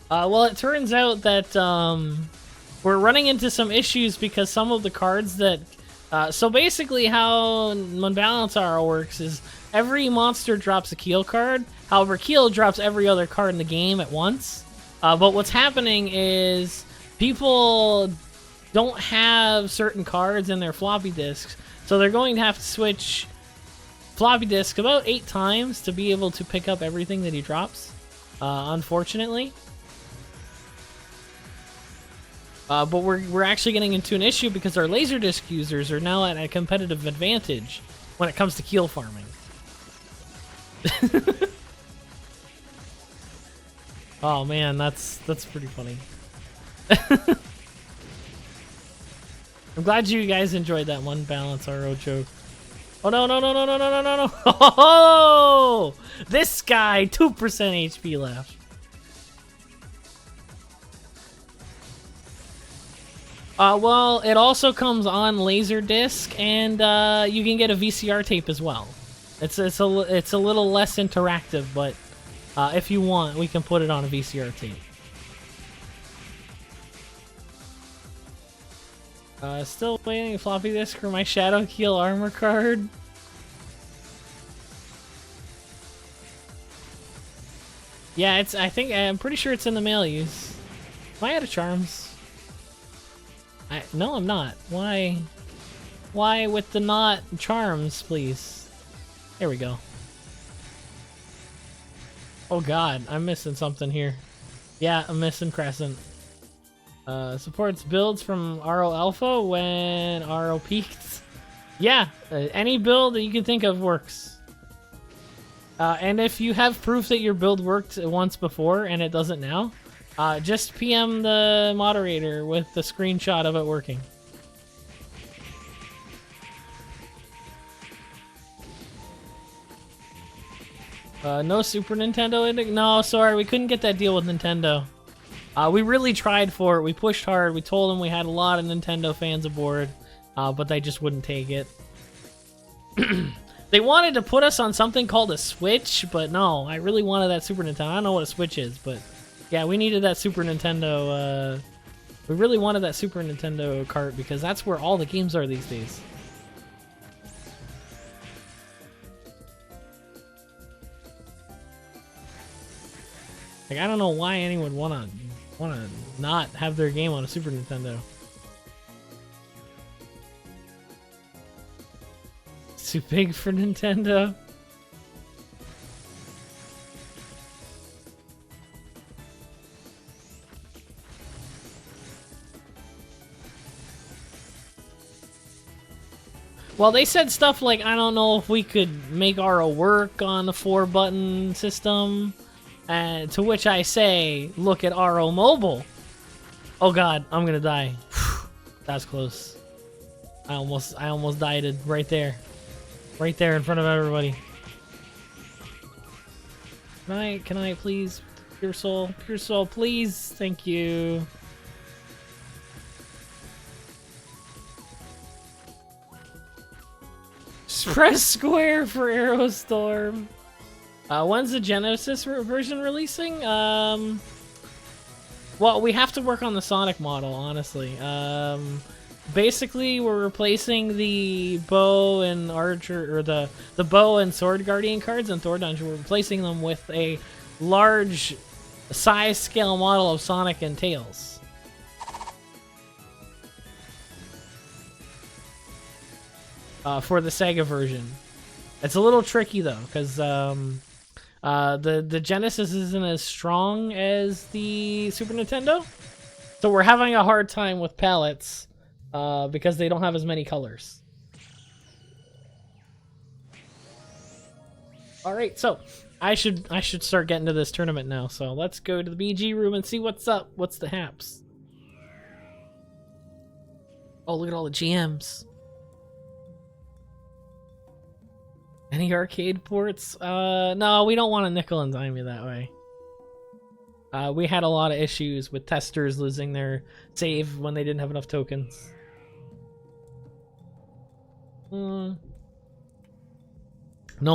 Speaker 1: Well, it turns out that we're running into some issues because some of the cards that so basically how Unbalanced RO works is every monster drops a Keel card. However, Keel drops every other card in the game at once. But what's happening is people don't have certain cards in their floppy disks, so they're going to have to switch floppy disk about 8 times to be able to pick up everything that he drops, unfortunately. But we're actually getting into an issue because our Laserdisc users are now at a competitive advantage when it comes to Keel farming. Oh man, that's pretty funny. I'm glad you guys enjoyed that Unbalanced RO joke. Oh no no no no no no no no no! Oh, this guy 2% HP left. Well, it also comes on Laserdisc, and you can get a VCR tape as well. It's a little less interactive, but if you want, we can put it on a VCR tape. Still waiting a floppy disk for my Shadow Keel armor card. Yeah, I'm pretty sure it's in the mail use. Am I out of charms? No, I'm not. Why? Why with the not charms, please? There we go. Oh god, I'm missing something here. Yeah, I'm missing Crescent. Supports builds from RO Alpha when RO peaks. Yeah, any build that you can think of works. And if you have proof that your build worked once before and it doesn't now, just PM the moderator with the screenshot of it working. No Super Nintendo ending? No, sorry, we couldn't get that deal with Nintendo. We really tried for it. We pushed hard. We told them we had a lot of Nintendo fans aboard, but they just wouldn't take it. They wanted to put us on something called a Switch, but no, I really wanted that Super Nintendo. I don't know what a Switch is, but yeah, we needed that Super Nintendo. We really wanted that Super Nintendo cart because that's where all the games are these days. Like, I don't know why anyone would wanna not have their game on a Super Nintendo. It's too big for Nintendo. Well, they said stuff like, I don't know if we could make RO work on a 4-button system. To which I say, look at RO Mobile. Oh god, I'm gonna die. That's close. I almost died right there. Right there in front of everybody. Can I please? Pure soul, please. Thank you. Press square for Aerostorm. When's the Genesis version releasing? Well, we have to work on the Sonic model, honestly. Basically, we're replacing the bow and archer, or the bow and sword guardian cards in Thor Dungeon. We're replacing them with a large size scale model of Sonic and Tails. For the Sega version. It's a little tricky though, because the Genesis isn't as strong as the Super Nintendo, so we're having a hard time with palettes because they don't have as many colors. All right, so I should start getting to this tournament now. So let's go to the BG room and see what's up. What's the haps? Oh, look at all the GMs. Any arcade ports? No, we don't want to nickel and dime you that way. We had a lot of issues with testers losing their save when they didn't have enough tokens. No,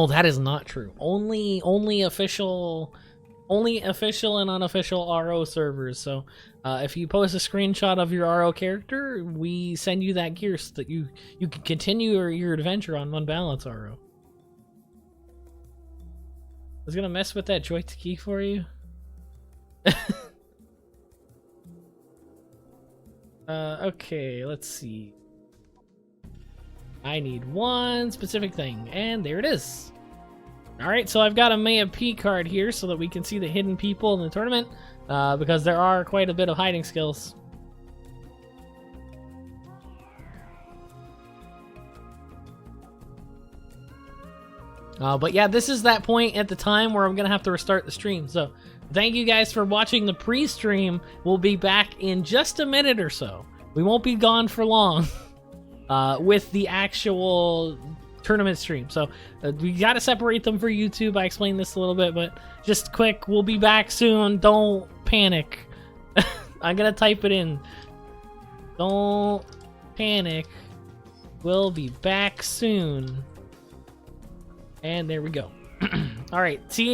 Speaker 1: that is not true. Only official and unofficial RO servers. So if you post a screenshot of your RO character, we send you that gear so that you can continue your adventure on Unbalanced RO. I was gonna mess with that joystick key for you. Okay, let's see. I need one specific thing, and there it is. Alright, so I've got a Maya P card here so that we can see the hidden people in the tournament, because there are quite a bit of hiding skills. But yeah, this is that point at the time where I'm gonna have to restart the stream. So thank you guys for watching the pre-stream. We'll be back in just a minute or so. We won't be gone for long with the actual tournament stream. So we gotta separate them for YouTube. I explained this a little bit, but just quick, we'll be back soon. Don't panic. I'm gonna type it in. Don't panic. We'll be back soon. And there we go. All right, see you.